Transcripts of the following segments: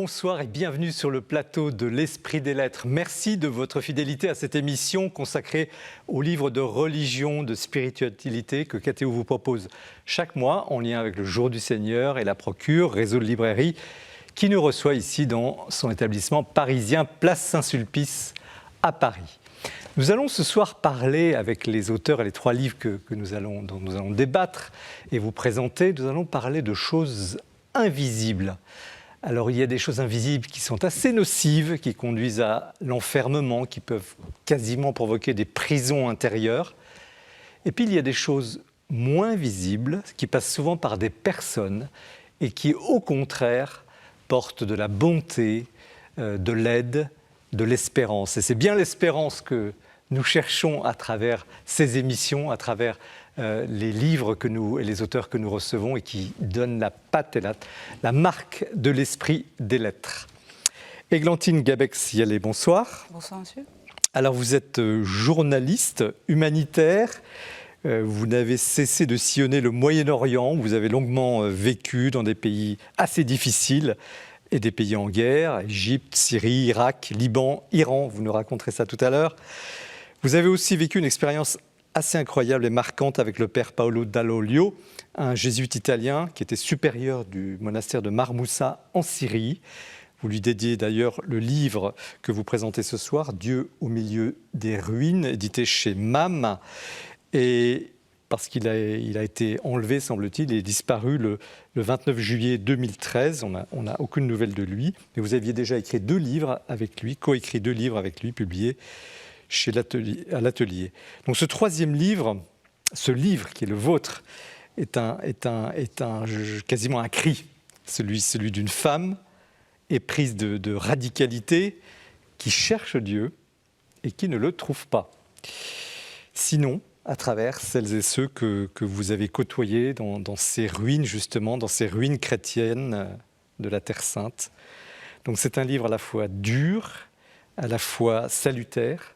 bonsoir et bienvenue sur le plateau de l'Esprit des Lettres. Merci de votre fidélité à cette émission consacrée aux livres de religion, de spiritualité que KTO vous propose chaque mois en lien avec le Jour du Seigneur et la Procure, réseau de librairie, qui nous reçoit ici dans son établissement parisien, place Saint-Sulpice à Paris. Nous allons ce soir parler avec les auteurs et les trois livres dont nous allons débattre et vous présenter. Nous allons parler de choses invisibles. Alors il y a des choses invisibles qui sont assez nocives, qui conduisent à l'enfermement, qui peuvent quasiment provoquer des prisons intérieures. Et puis il y a des choses moins visibles, qui passent souvent par des personnes et qui au contraire portent de la bonté, de l'aide, de l'espérance. Et c'est bien l'espérance que nous cherchons à travers ces émissions, à travers les livres et les auteurs que nous recevons et qui donnent la patte et la marque de l'esprit des lettres. Églantine Gabex-Yalé, bonsoir. Bonsoir, monsieur. Alors, vous êtes journaliste humanitaire. Vous n'avez cessé de sillonner le Moyen-Orient. Vous avez longuement vécu dans des pays assez difficiles et des pays en guerre, Égypte, Syrie, Irak, Liban, Iran. Vous nous raconterez ça tout à l'heure. Vous avez aussi vécu une expérience assez incroyable et marquante avec le père Paolo Dall'Olio, un jésuite italien qui était supérieur du monastère de Marmoussa en Syrie. Vous lui dédiez d'ailleurs le livre que vous présentez ce soir, Dieu au milieu des ruines, édité chez MAM. Et parce qu'il a été enlevé, semble-t-il, et disparu le 29 juillet 2013. On n'a aucune nouvelle de lui. Mais vous aviez déjà écrit 2 livres avec lui, coécrit 2 livres avec lui, publiés à l'Atelier. Donc ce troisième livre, ce livre qui est le vôtre, est quasiment un cri, celui d'une femme éprise de radicalité qui cherche Dieu et qui ne le trouve pas. Sinon, à travers celles et ceux que vous avez côtoyés dans ces ruines, justement, dans ces ruines chrétiennes de la Terre Sainte. Donc c'est un livre à la fois dur, à la fois salutaire,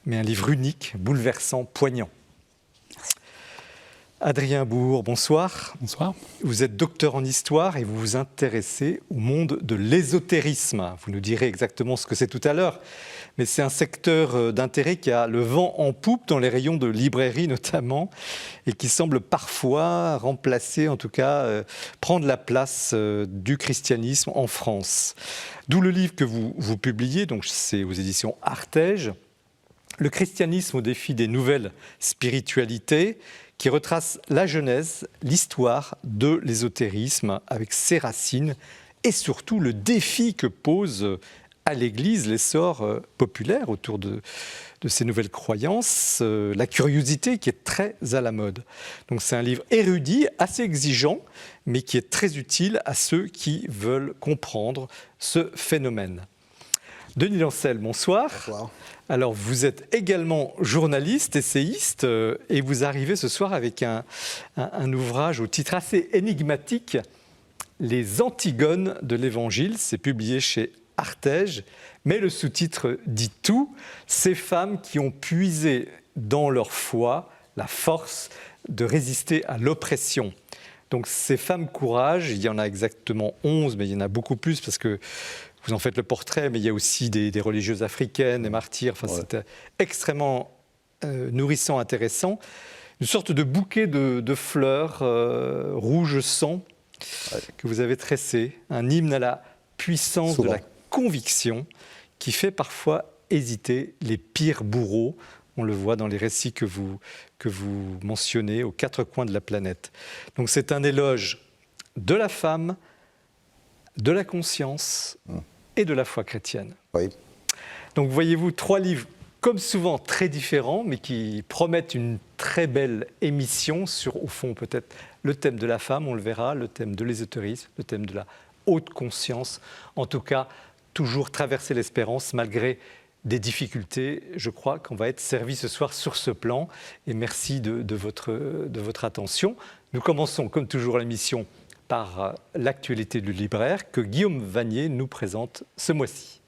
mais un livre unique, bouleversant, poignant. Adrien Bourg, bonsoir. Bonsoir. Vous êtes docteur en histoire et vous vous intéressez au monde de l'ésotérisme. Vous nous direz exactement ce que c'est tout à l'heure, mais c'est un secteur d'intérêt qui a le vent en poupe dans les rayons de librairie notamment et qui semble parfois remplacer, en tout cas, prendre la place du christianisme en France. D'où le livre que vous publiez, donc c'est aux éditions Artege, Le christianisme au défi des nouvelles spiritualités, qui retrace la genèse, l'histoire de l'ésotérisme avec ses racines et surtout le défi que pose à l'Église l'essor populaire autour de ces nouvelles croyances, la curiosité qui est très à la mode. Donc c'est un livre érudit, assez exigeant, mais qui est très utile à ceux qui veulent comprendre ce phénomène. Denis Lancel, bonsoir. Bonsoir. Alors, vous êtes également journaliste, essayiste, et vous arrivez ce soir avec un ouvrage au titre assez énigmatique, Les Antigones de l'Évangile. C'est publié chez Artege, mais le sous-titre dit tout. Ces femmes qui ont puisé dans leur foi la force de résister à l'oppression. Donc, ces femmes courage, il y en a exactement 11, mais il y en a beaucoup plus parce que vous en faites le portrait, mais il y a aussi des religieuses africaines, des martyrs. Enfin, ouais. C'est extrêmement nourrissant, intéressant. Une sorte de bouquet de fleurs rouge sang que vous avez tressé. Un hymne à la puissance de la conviction qui fait parfois hésiter les pires bourreaux. On le voit dans les récits que vous mentionnez aux 4 coins de la planète. Donc c'est un éloge de la femme, de la conscience et de la foi chrétienne. Oui. Donc voyez-vous, 3 livres, comme souvent, très différents, mais qui promettent une très belle émission sur, au fond, peut-être le thème de la femme, on le verra, le thème de l'ésotérisme, le thème de la haute conscience. En tout cas, toujours traverser l'espérance malgré des difficultés. Je crois qu'on va être servi ce soir sur ce plan. Et merci de votre attention. Nous commençons, comme toujours, l'émission par l'actualité du libraire que Guillaume Vanier nous présente ce mois-ci.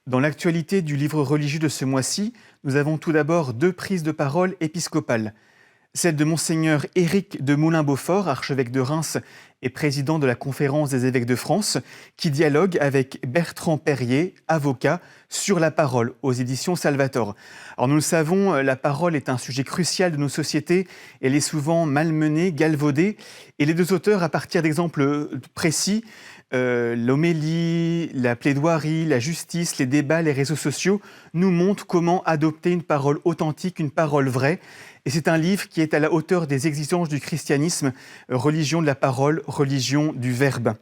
Dans l'actualité du livre religieux de ce mois-ci, nous avons tout d'abord 2 prises de parole épiscopales. celle de Monseigneur Éric de Moulin-Beaufort, archevêque de Reims et président de la Conférence des évêques de France, qui dialogue avec Bertrand Perrier, avocat, sur la parole, aux éditions Salvator. Alors nous le savons, la parole est un sujet crucial de nos sociétés. Elle est souvent malmenée, galvaudée. Et les deux auteurs, à partir d'exemples précis, l'homélie, la plaidoirie, la justice, les débats, les réseaux sociaux, nous montrent comment adopter une parole authentique, une parole vraie. Et c'est un livre qui est à la hauteur des exigences du christianisme, religion de la parole, religion du verbe.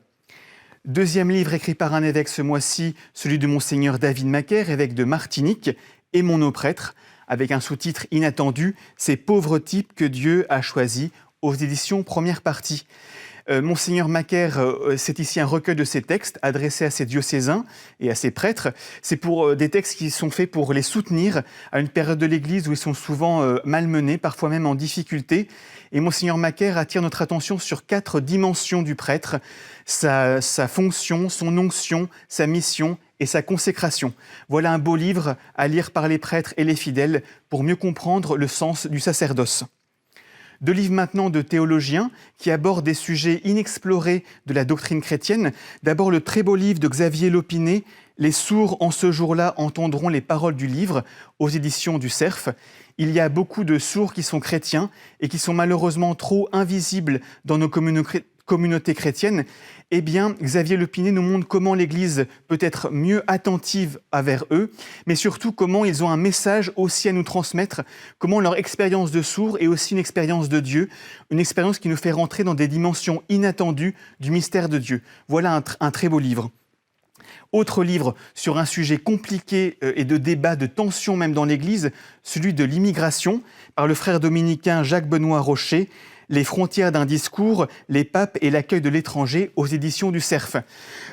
Deuxième livre écrit par un évêque ce mois-ci, celui de Monseigneur David Macaire, évêque de Martinique, et mon prêtre, avec un sous-titre inattendu, « Ces pauvres types que Dieu a choisis » aux éditions Première Partie. Monseigneur Macaire, c'est ici un recueil de ses textes adressés à ses diocésains et à ses prêtres. C'est pour des textes qui sont faits pour les soutenir à une période de l'Église où ils sont souvent malmenés, parfois même en difficulté. Et Monseigneur Macaire attire notre attention sur 4 dimensions du prêtre, sa fonction, son onction, sa mission et sa consécration. Voilà un beau livre à lire par les prêtres et les fidèles pour mieux comprendre le sens du sacerdoce. 2 livres maintenant de théologiens qui abordent des sujets inexplorés de la doctrine chrétienne. D'abord le très beau livre de Xavier Lopiné, « Les sourds en ce jour-là entendront les paroles du livre » aux éditions du Cerf. Il y a beaucoup de sourds qui sont chrétiens et qui sont malheureusement trop invisibles dans nos communautés chrétiennes. Eh bien, Xavier Lopiné nous montre comment l'Église peut être mieux attentive envers eux, mais surtout comment ils ont un message aussi à nous transmettre, comment leur expérience de sourd est aussi une expérience de Dieu, une expérience qui nous fait rentrer dans des dimensions inattendues du mystère de Dieu. Voilà un très beau livre. Autre livre sur un sujet compliqué et de débat, de tension même dans l'Église, celui de l'immigration, par le frère dominicain Jacques-Benoît Rocher, Les frontières d'un discours, les papes et l'accueil de l'étranger aux éditions du Cerf.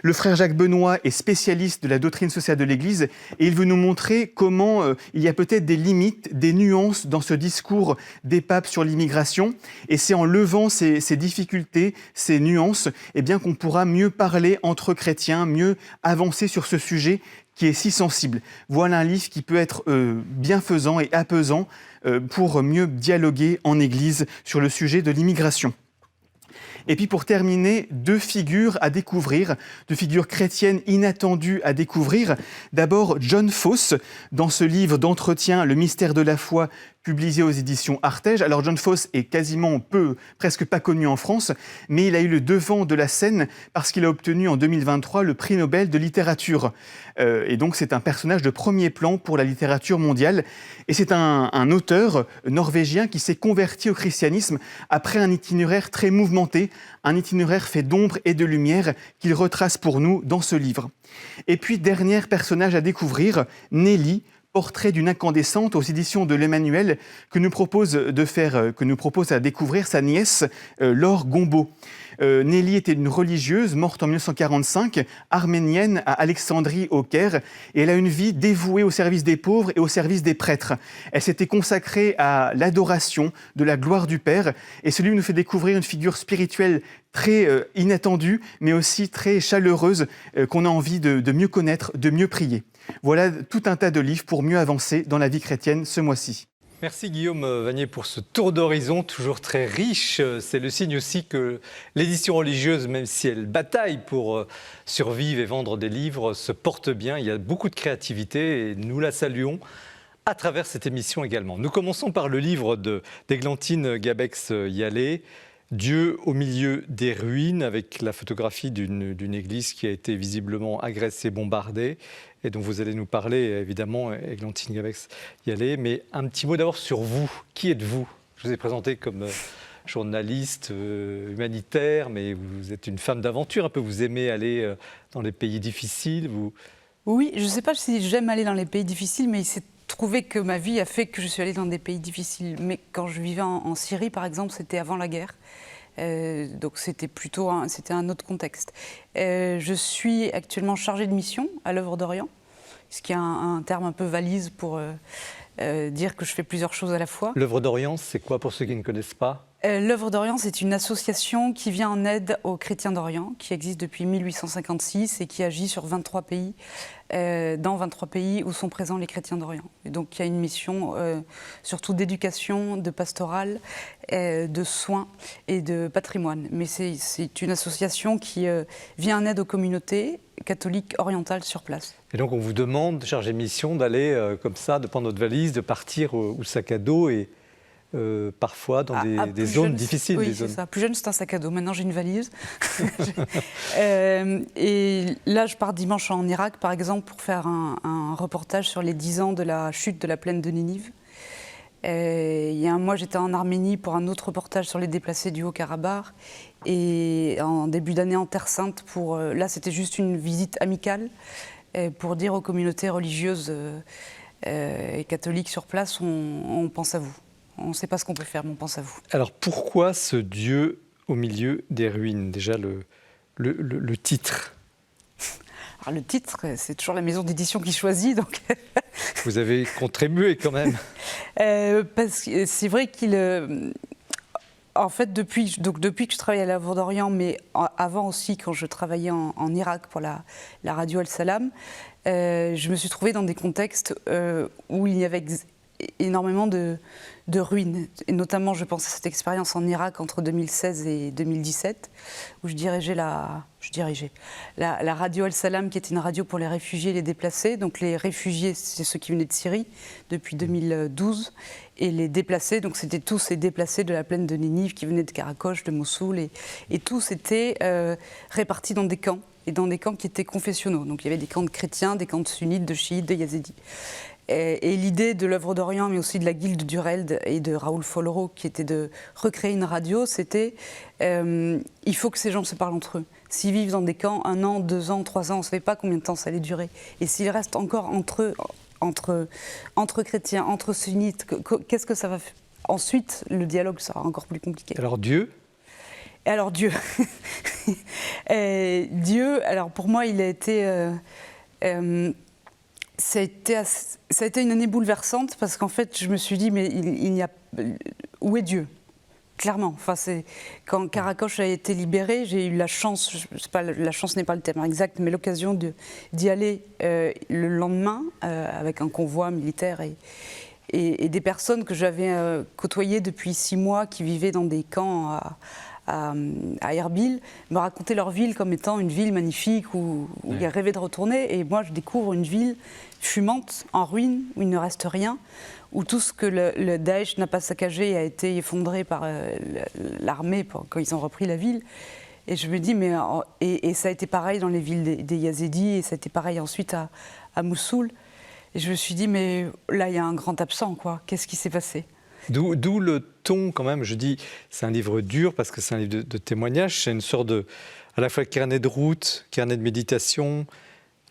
Le frère Jacques Benoît est spécialiste de la doctrine sociale de l'Église et il veut nous montrer comment il y a peut-être des limites, des nuances dans ce discours des papes sur l'immigration. Et c'est en levant ces difficultés, ces nuances, eh bien, qu'on pourra mieux parler entre chrétiens, mieux avancer sur ce sujet qui est si sensible. Voilà un livre qui peut être bienfaisant et apaisant pour mieux dialoguer en Église sur le sujet de l'immigration. Et puis pour terminer, 2 figures à découvrir, 2 figures chrétiennes inattendues à découvrir. D'abord, John Fosse, dans ce livre d'entretien « Le mystère de la foi », publié aux éditions Artege. Alors John Fosse est presque pas connu en France, mais il a eu le devant de la scène parce qu'il a obtenu en 2023 le prix Nobel de littérature. Et donc c'est un personnage de premier plan pour la littérature mondiale. Et c'est un auteur norvégien qui s'est converti au christianisme après un itinéraire très mouvementé, un itinéraire fait d'ombre et de lumière qu'il retrace pour nous dans ce livre. Et puis, dernier personnage à découvrir, Nelly, Portrait d'une incandescente aux éditions de l'Emmanuel, que nous propose à découvrir sa nièce Laure Gombeau. Nelly était une religieuse morte en 1945, arménienne à Alexandrie au Caire, et elle a une vie dévouée au service des pauvres et au service des prêtres. Elle s'était consacrée à l'adoration de la gloire du Père, et ce livre nous fait découvrir une figure spirituelle très inattendue, mais aussi très chaleureuse, qu'on a envie de mieux connaître, de mieux prier. Voilà tout un tas de livres pour mieux avancer dans la vie chrétienne ce mois-ci. Merci Guillaume Vanier pour ce tour d'horizon toujours très riche. C'est le signe aussi que l'édition religieuse, même si elle bataille pour survivre et vendre des livres, se porte bien. Il y a beaucoup de créativité et nous la saluons à travers cette émission également. Nous commençons par le livre d'Églantine Gabex-Yalé, Dieu au milieu des ruines, avec la photographie d'une église qui a été visiblement agressée, bombardée, et dont vous allez nous parler, évidemment, Églantine Gabex-Yalé. Mais un petit mot d'abord sur vous. Qui êtes-vous? Je vous ai présenté comme journaliste, humanitaire, mais vous êtes une femme d'aventure, un peu. Vous aimez aller dans les pays difficiles. Oui, je ne sais pas si j'aime aller dans les pays difficiles, mais il s'est trouvé que ma vie a fait que je suis allée dans des pays difficiles. Mais quand je vivais en Syrie, par exemple, c'était avant la guerre. Donc c'était un autre contexte. Je suis actuellement chargée de mission à l'œuvre d'Orient, ce qui est un terme un peu valise pour dire que je fais plusieurs choses à la fois. L'œuvre d'Orient, c'est quoi pour ceux qui ne connaissent pas? L'œuvre d'Orient, c'est une association qui vient en aide aux chrétiens d'Orient, qui existe depuis 1856 et qui agit sur 23 pays, dans 23 pays où sont présents les chrétiens d'Orient. Et donc il y a une mission surtout d'éducation, de pastorale, de soins et de patrimoine. Mais c'est une association qui vient en aide aux communautés catholiques orientales sur place. Et donc on vous demande, chargé de mission, d'aller comme ça, de prendre votre valise, de partir au sac à dos et parfois dans des zones difficiles. Oui, c'est ça. Plus jeune, c'est un sac à dos. Maintenant, j'ai une valise. Et là, je pars dimanche en Irak, par exemple, pour faire un reportage sur les 10 ans de la chute de la plaine de Ninive. Il y a un mois, j'étais en Arménie pour un autre reportage sur les déplacés du Haut-Karabakh. Et en début d'année en Terre Sainte, là, c'était juste une visite amicale pour dire aux communautés religieuses et catholiques sur place, on pense à vous. On ne sait pas ce qu'on peut faire, mais on pense à vous. Alors pourquoi ce Dieu au milieu des ruines? Déjà le titre. Alors, le titre, c'est toujours la maison d'édition qui choisit. Donc vous avez contribué quand même. Parce que c'est vrai qu'il... En fait, depuis que je travaille à l'œuvre d'Orient, mais avant aussi, quand je travaillais en Irak pour la radio Al-Salam, je me suis trouvée dans des contextes où il y avait énormément de ruines. Et notamment, je pense à cette expérience en Irak entre 2016 et 2017, où je dirigeais la radio Al-Salam, qui était une radio pour les réfugiés et les déplacés. Donc les réfugiés, c'est ceux qui venaient de Syrie depuis 2012. Et les déplacés, donc c'était tous ces déplacés de la plaine de Ninive qui venaient de Karakoche, de Mossoul. Et tous étaient répartis dans des camps, et dans des camps qui étaient confessionnaux. Donc il y avait des camps de chrétiens, des camps de sunnites, de chiites, de yazidis. Et l'idée de l'œuvre d'Orient, mais aussi de la Guilde du Reld et de Raoul Follereau, qui était de recréer une radio, c'était il faut que ces gens se parlent entre eux. S'ils vivent dans des camps 1 an, 2 ans, 3 ans, on ne savait pas combien de temps ça allait durer. Et s'ils restent encore entre eux, entre chrétiens, entre sunnites, qu'est-ce que ça va faire? Ensuite, le dialogue sera encore plus compliqué. Alors Dieu? Alors Dieu. Dieu, alors pour moi, il a été... Ça a été une année bouleversante parce qu'en fait, je me suis dit, mais il n'y a... Où est Dieu? Clairement. Enfin, quand Karakoche a été libéré, j'ai eu la chance, la chance n'est pas le terme exact, mais l'occasion d'y aller le lendemain avec un convoi militaire et des personnes que j'avais côtoyées depuis 6 mois qui vivaient dans des camps à Erbil, me racontaient leur ville comme étant une ville magnifique où ils rêvaient de retourner. Et moi, je découvre une ville fumante, en ruine, où il ne reste rien, où tout ce que le Daesh n'a pas saccagé a été effondré par l'armée quand ils ont repris la ville. Et je me dis, et ça a été pareil dans les villes des Yazidis, et ça a été pareil ensuite à Mossoul. Et je me suis dit, mais là, il y a un grand absent, quoi. Qu'est-ce qui s'est passé ? D'où le ton, quand même, je dis, c'est un livre dur parce que c'est un livre de témoignage, c'est une sorte de, à la fois carnet de route, carnet de méditation,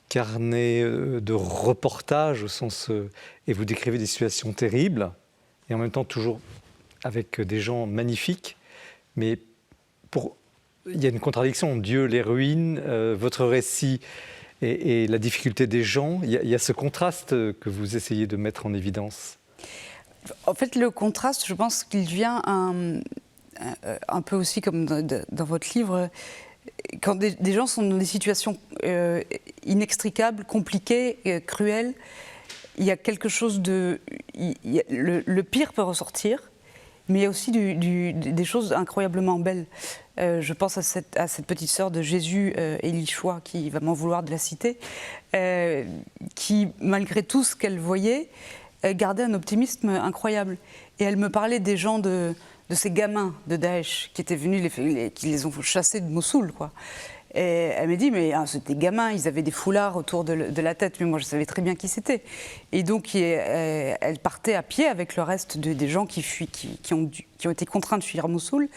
carnet de reportage au sens... et vous décrivez des situations terribles, et en même temps toujours avec des gens magnifiques, mais il y a une contradiction, Dieu, les ruines, votre récit et la difficulté des gens, il y a ce contraste que vous essayez de mettre en évidence. En fait, le contraste, je pense qu'il vient un peu aussi comme dans votre livre, quand des gens sont dans des situations inextricables, compliquées, cruelles, il y a quelque chose de... Le pire peut ressortir, mais il y a aussi des choses incroyablement belles. Je pense à cette petite sœur de Jésus, Élie Chouat, qui va m'en vouloir de la citer, qui, malgré tout ce qu'elle voyait, gardait un optimisme incroyable. Et elle me parlait des gens, de ces gamins de Daesh qui étaient venus, qui les ont chassés de Mossoul, quoi. Et elle m'a dit, mais c'était des gamins, ils avaient des foulards autour de la tête, mais moi je savais très bien qui c'était. Et donc elle partait à pied avec le reste des gens qui ont été contraints de fuir Mossoul.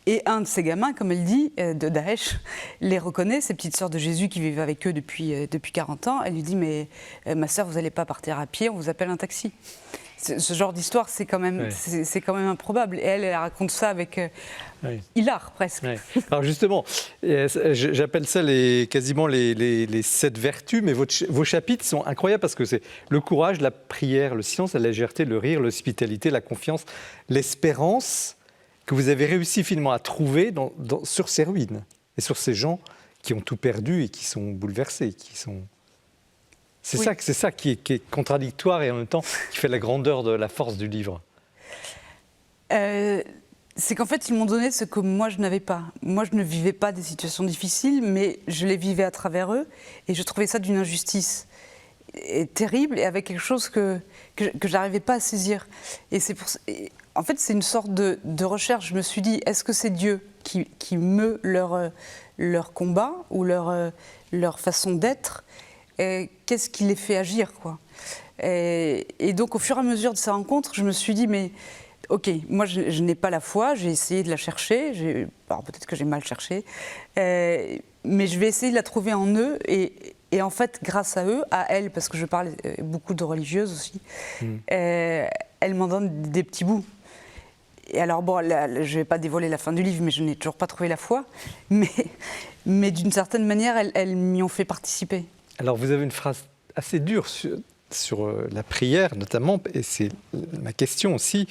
Et un de ces gamins, comme elle dit, de Daesh, les reconnaît, ces petites sœurs de Jésus qui vivent avec eux depuis 40 ans. Elle lui dit, mais ma sœur, vous n'allez pas partir à pied, on vous appelle un taxi. Ce genre d'histoire, c'est quand même improbable. Et elle raconte ça avec hilar, presque. Oui. Alors justement, j'appelle ça quasiment les 7 vertus, mais vos chapitres sont incroyables parce que c'est le courage, la prière, le silence, la légèreté, le rire, l'hospitalité, la confiance, l'espérance que vous avez réussi finalement à trouver sur ces ruines et sur ces gens qui ont tout perdu et qui sont bouleversés, C'est ça qui est contradictoire et en même temps qui fait la grandeur de la force du livre. C'est qu'en fait, ils m'ont donné ce que moi, je n'avais pas. Moi, je ne vivais pas des situations difficiles, mais je les vivais à travers eux. Et je trouvais ça d'une injustice terrible et avec quelque chose que je n'arrivais pas à saisir. En fait, c'est une sorte de recherche. Je me suis dit, est-ce que c'est Dieu qui meut leur combat ou leur façon d'être? Qu'est-ce qui les fait agir, quoi? Et donc, au fur et à mesure de ces rencontres, je me suis dit, mais ok, moi je n'ai pas la foi, j'ai essayé de la chercher, alors peut-être que j'ai mal cherché, mais je vais essayer de la trouver en eux et en fait grâce à eux, à elles, parce que je parle beaucoup de religieuses aussi, elles m'en donnent des petits bouts. Et alors bon, là, je ne vais pas dévoiler la fin du livre, mais je n'ai toujours pas trouvé la foi, mais d'une certaine manière, elles m'y ont fait participer. Alors vous avez une phrase assez dure sur la prière notamment, et c'est ma question aussi.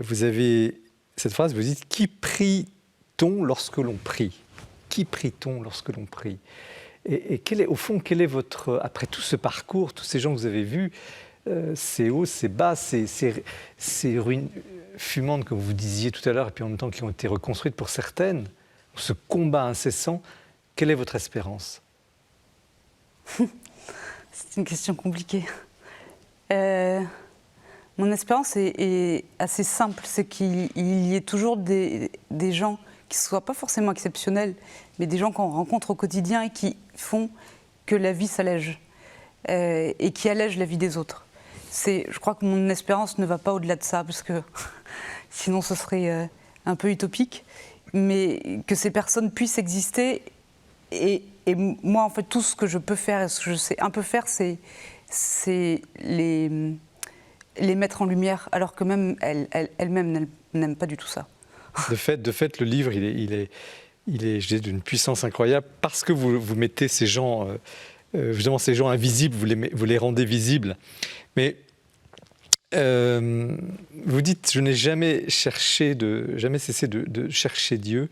Vous avez cette phrase, vous dites « Qui prie-t-on lorsque l'on prie ?» Qui prie-t-on lorsque l'on prie? Et au fond, quel est votre, après tout ce parcours, tous ces gens que vous avez vus, ces hauts, ces bas, ces ruines fumantes, comme vous disiez tout à l'heure, et puis en même temps qui ont été reconstruites pour certaines, ce combat incessant, quelle est votre espérance? C'est une question compliquée. Mon espérance est assez simple, c'est qu'il y ait toujours des gens qui ne soient pas forcément exceptionnels, mais des gens qu'on rencontre au quotidien et qui font que la vie s'allège et qui allègent la vie des autres. Je crois que mon espérance ne va pas au-delà de ça, parce que sinon ce serait un peu utopique, mais que ces personnes puissent exister. Et moi, en fait, tout ce que je peux faire et ce que je sais un peu faire, c'est les mettre en lumière, alors que même elles-mêmes n'aiment pas du tout ça. De fait, le livre, il est je dirais, d'une puissance incroyable, parce que vous mettez ces gens, justement ces gens invisibles, vous les rendez visibles. Mais vous dites, je n'ai jamais cessé de chercher Dieu,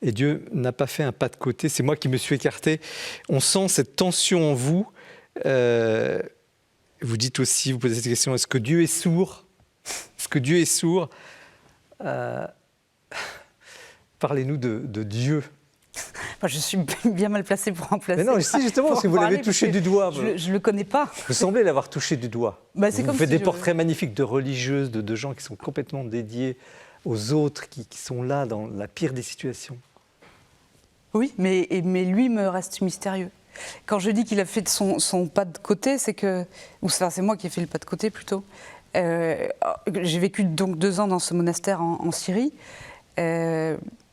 et Dieu n'a pas fait un pas de côté, c'est moi qui me suis écarté. On sent cette tension en vous. Vous dites aussi, vous posez cette question, est-ce que Dieu est sourd? Est-ce que Dieu est sourd? Parlez-nous de Dieu. Enfin, je suis bien mal placée pour en placer. Mais non, si justement, parce que vous l'avez touché du doigt. Je ne le connais pas. Vous semblez l'avoir touché du doigt. Bah, vous faites des portraits magnifiques de religieuses, de gens qui sont complètement dédiés aux autres, qui sont là dans la pire des situations. Oui, mais lui me reste mystérieux. Quand je dis qu'il a fait son pas de côté, c'est que... Ou c'est moi qui ai fait le pas de côté, plutôt. J'ai vécu donc 2 ans dans ce monastère en Syrie.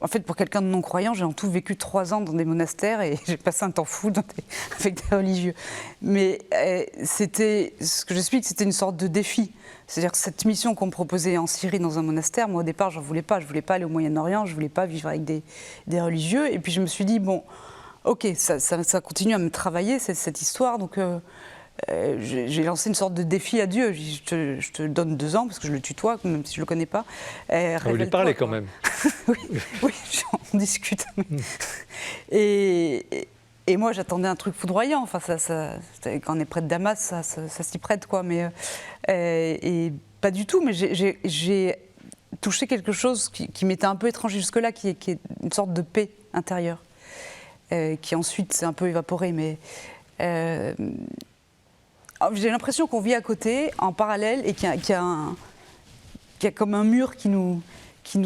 En fait, pour quelqu'un de non-croyant, j'ai en tout vécu 3 ans dans des monastères et j'ai passé un temps fou avec des religieux. Mais ce que j'explique, c'était une sorte de défi. C'est-à-dire que cette mission qu'on me proposait en Syrie dans un monastère, moi au départ, j'en voulais pas. Je voulais pas aller au Moyen-Orient, je voulais pas vivre avec des religieux. Et puis je me suis dit, bon, ok, ça continue à me travailler, cette histoire, donc... j'ai lancé une sorte de défi à Dieu. Je te donne 2 ans, parce que je le tutoie, même si je ne le connais pas. Vous lui parlez quand même. oui, on discute. Et moi, j'attendais un truc foudroyant. Enfin, quand on est près de Damas, ça s'y prête, quoi. Mais, et pas du tout, mais j'ai touché quelque chose qui m'était un peu étranger jusque-là, qui est une sorte de paix intérieure, qui ensuite s'est un peu évaporée. Mais... j'ai l'impression qu'on vit à côté, en parallèle, et qu'il y a comme un mur qui nous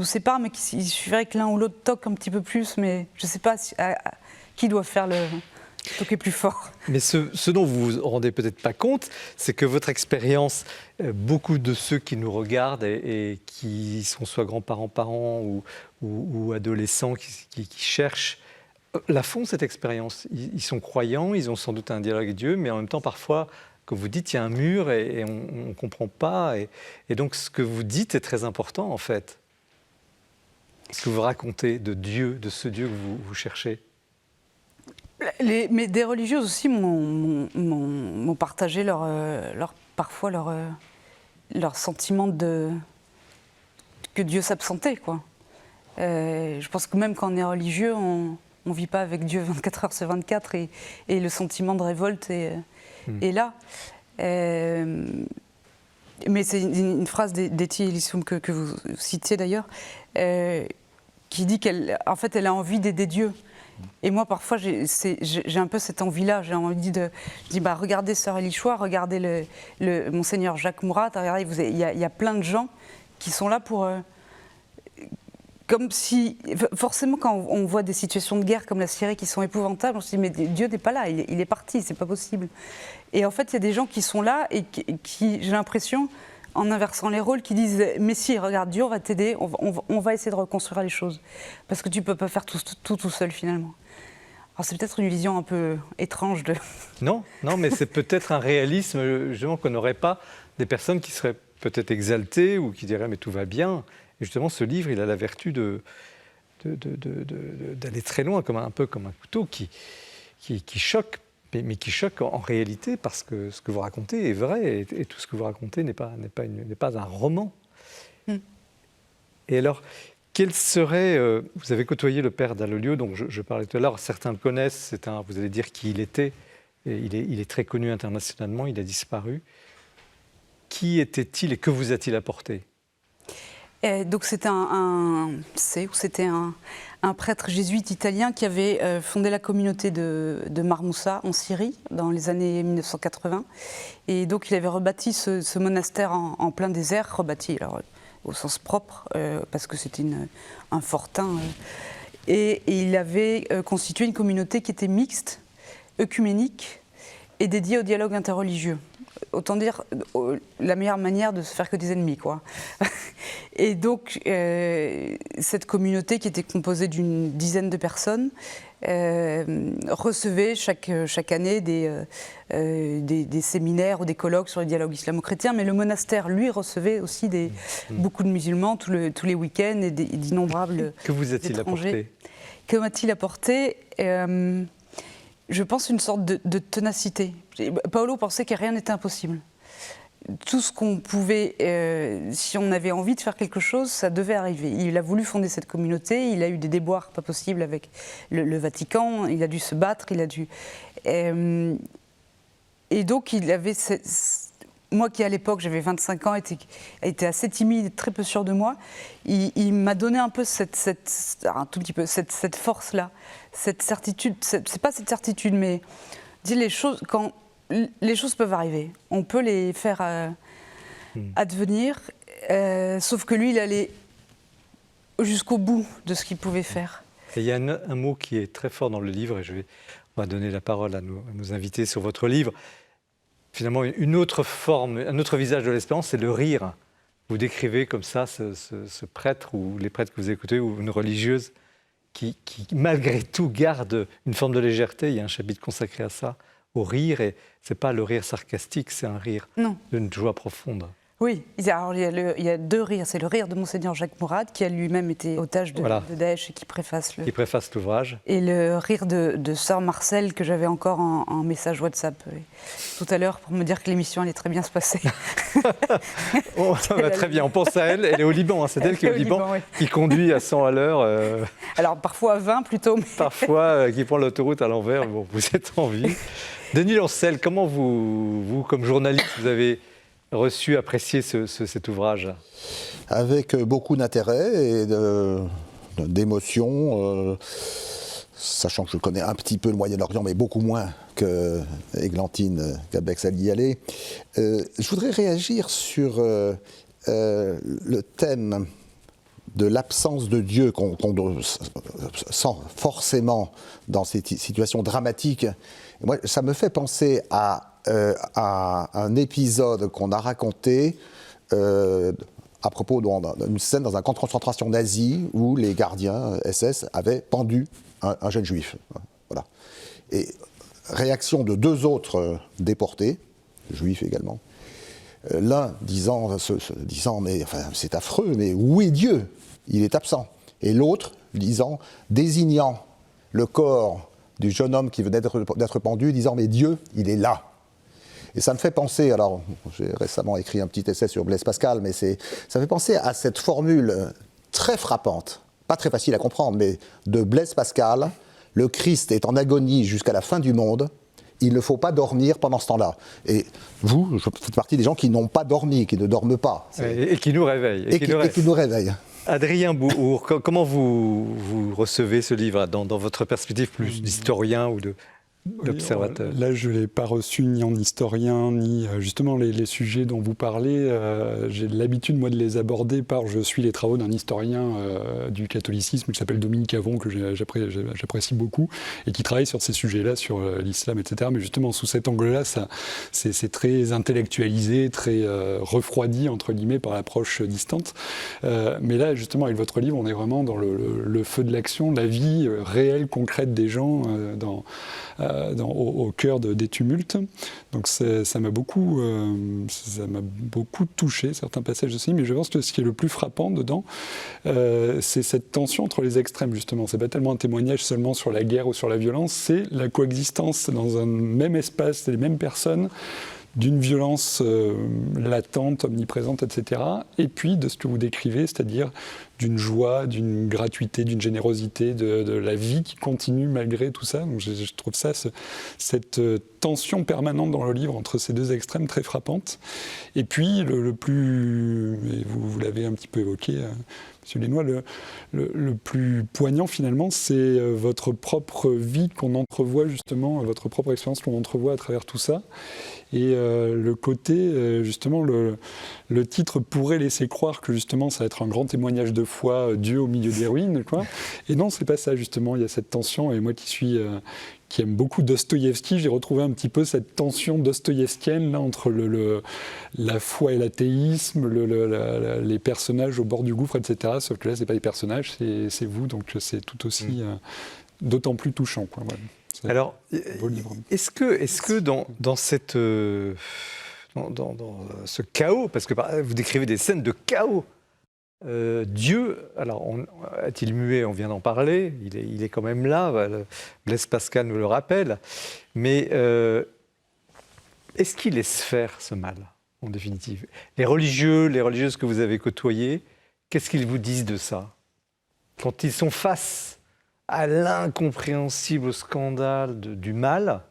sépare, mais il suffirait que l'un ou l'autre toque un petit peu plus, mais je ne sais pas qui doit faire toquer plus fort. Mais ce dont vous vous rendez peut-être pas compte, c'est que votre expérience, beaucoup de ceux qui nous regardent et qui sont soit grands-parents, parents ou adolescents qui cherchent, la font cette expérience. Ils sont croyants, ils ont sans doute un dialogue avec Dieu, mais en même temps parfois... Comme vous dites, il y a un mur et on ne comprend pas. Et donc, ce que vous dites est très important, en fait. Ce que vous racontez de Dieu, de ce Dieu que vous cherchez. Mais des religieuses aussi m'ont partagé parfois leur sentiment que Dieu s'absentait, quoi. Je pense que même quand on est religieux, on ne vit pas avec Dieu 24 heures sur 24 et le sentiment de révolte est là. Mais c'est une phrase d'Etty Ellissoum que vous citiez d'ailleurs, qui dit en fait, elle a envie d'aider Dieu. Et moi, parfois, j'ai un peu cette envie-là. J'ai envie je dis, regardez Sœur Élie Chouard, regardez Monseigneur Jacques Mourad, regardez, il y a plein de gens qui sont là pour... comme si... Forcément, quand on voit des situations de guerre comme la Syrie qui sont épouvantables, on se dit, mais Dieu n'est pas là, il est parti, c'est pas possible. Et en fait, il y a des gens qui sont là et qui j'ai l'impression, en inversant les rôles, qui disent « Mais si, regarde, Dieu, on va t'aider, on va essayer de reconstruire les choses. Parce que tu ne peux pas faire tout seul, finalement. » Alors c'est peut-être une vision un peu étrange de... Non, mais c'est peut-être un réalisme, justement, qu'on n'aurait pas des personnes qui seraient peut-être exaltées ou qui diraient « Mais tout va bien ». Et justement, ce livre, il a la vertu d'aller très loin, un peu comme un couteau qui choque, mais qui choque en réalité parce que ce que vous racontez est vrai et tout ce que vous racontez n'est pas un roman. Et alors, quel serait... vous avez côtoyé le père Dallolio, donc je parlais tout à l'heure, certains le connaissent, vous allez dire qui il était, et il est très connu internationalement, il a disparu. Qui était-il et que vous a-t-il apporté ? Donc c'était un prêtre jésuite italien qui avait fondé la communauté de Marmoussa en Syrie dans les années 1980. Et donc il avait rebâti ce monastère en plein désert, rebâti alors, au sens propre, parce que c'était un fortin. Et il avait constitué une communauté qui était mixte, œcuménique et dédiée au dialogue interreligieux. Autant dire, la meilleure manière de se faire que des ennemis, quoi. Et donc, cette communauté qui était composée d'une dizaine de personnes recevait chaque année des séminaires ou des colloques sur le dialogue islamo-chrétien, mais le monastère, lui, recevait aussi beaucoup de musulmans tous les week-ends et d'innombrables Que vous a-t-il apporté ? Que m'a-t-il apporté je pense une sorte de ténacité. Paolo pensait que rien n'était impossible. Tout ce qu'on pouvait, si on avait envie de faire quelque chose, ça devait arriver. Il a voulu fonder cette communauté, il a eu des déboires pas possibles avec le Vatican, il a dû se battre, et donc il avait... Moi qui à l'époque, j'avais 25 ans, était assez timide, très peu sûr de moi, il m'a donné un peu un tout petit peu cette force-là, cette certitude, c'est pas cette certitude, mais dire les choses, quand les choses peuvent arriver, on peut les faire advenir, sauf que lui, il allait jusqu'au bout de ce qu'il pouvait faire. Et il y a un mot qui est très fort dans le livre, et on va donner la parole à nos invités sur votre livre. Finalement, une autre forme, un autre visage de l'espérance, c'est le rire. Vous décrivez comme ça ce prêtre ou les prêtres que vous écoutez ou une religieuse qui, malgré tout, garde une forme de légèreté. Il y a un chapitre consacré à ça, au rire. Et ce n'est pas le rire sarcastique, c'est un rire d'une joie profonde. Oui, alors, il y a deux rires. C'est le rire de Monseigneur Jacques Mourad, qui a lui-même été otage de Daesh et qui préface l'ouvrage. Et le rire de Sœur Marcel, que j'avais encore en message WhatsApp tout à l'heure pour me dire que l'émission allait très bien se passer. Ça va très bien, on pense à elle. Elle est au Liban, c'est elle qui est au Liban, oui. Qui conduit à 100 à l'heure. Alors parfois à 20 plutôt. Mais... Parfois qui prend l'autoroute à l'envers. Bon, vous êtes en vie. Denis Lancel, comment vous, comme journaliste, vous avez reçu, apprécié cet ouvrage ? Avec beaucoup d'intérêt et d'émotion, sachant que je connais un petit peu le Moyen-Orient, mais beaucoup moins que Églantine Gabex-Alialé. Je voudrais réagir sur le thème de l'absence de Dieu qu'on sent forcément dans ces situations dramatiques. Et moi, ça me fait penser à un épisode qu'on a raconté à propos d'une scène dans un camp de concentration nazi où les gardiens SS avaient pendu un jeune juif. Voilà. Et réaction de deux autres déportés, juifs également, l'un disant mais enfin, c'est affreux, mais où est Dieu ? Il est absent. Et l'autre désignant le corps du jeune homme qui venait d'être pendu, disant mais Dieu, il est là. Et ça me fait penser, alors j'ai récemment écrit un petit essai sur Blaise Pascal, mais ça fait penser à cette formule très frappante, pas très facile à comprendre, mais de Blaise Pascal, le Christ est en agonie jusqu'à la fin du monde, il ne faut pas dormir pendant ce temps-là. Et vous, je fais partie des gens qui n'ont pas dormi, qui ne dorment pas. Et qui nous réveille. Et qui nous réveille. Adrien Bouhours, comment vous recevez ce livre dans votre perspective plus d'historien ou d'observateur? Là, je ne l'ai pas reçu ni en historien, ni justement les sujets dont vous parlez. J'ai l'habitude, moi, de les aborder par je suis les travaux d'un historien du catholicisme qui s'appelle Dominique Avon, que j'apprécie beaucoup, et qui travaille sur ces sujets-là, sur l'islam, etc. Mais justement, sous cet angle-là, c'est très intellectualisé, très refroidi, entre guillemets, par l'approche distante. Mais là, justement, avec votre livre, on est vraiment dans le feu de l'action, la vie réelle, concrète des gens au cœur des tumultes. Donc ça m'a beaucoup touché, certains passages aussi, mais je pense que ce qui est le plus frappant dedans, c'est cette tension entre les extrêmes, justement. C'est pas tellement un témoignage seulement sur la guerre ou sur la violence, c'est la coexistence dans un même espace, les mêmes personnes, d'une violence latente, omniprésente, etc. Et puis de ce que vous décrivez, c'est-à-dire d'une joie, d'une gratuité, d'une générosité, de la vie qui continue malgré tout ça. Donc je trouve ça, cette tension permanente dans le livre entre ces deux extrêmes très frappante. Et puis le plus, et vous l'avez un petit peu évoqué, Monsieur Lénoy, le plus poignant finalement, c'est votre propre vie qu'on entrevoit justement, votre propre expérience qu'on entrevoit à travers tout ça. Et le côté, justement, le titre pourrait laisser croire que justement ça va être un grand témoignage de foi, Dieu au milieu des ruines, quoi. Et non, c'est pas ça justement. Il y a cette tension. Et moi qui aime beaucoup Dostoïevski, j'ai retrouvé un petit peu cette tension dostoïevskienne là entre la foi et l'athéisme, les personnages au bord du gouffre, etc. Sauf que là, c'est pas des personnages, c'est vous. Donc c'est tout aussi d'autant plus touchant, quoi. Voilà. Alors, est-ce que dans ce chaos, parce que vous décrivez des scènes de chaos, Dieu, alors est-il muet? On vient d'en parler, il est quand même là, Blaise Pascal nous le rappelle, mais est-ce qu'il laisse faire ce mal, en définitive? Les religieuses que vous avez côtoyées, qu'est-ce qu'ils vous disent de ça? Quand ils sont face à l'incompréhensible scandale du mal?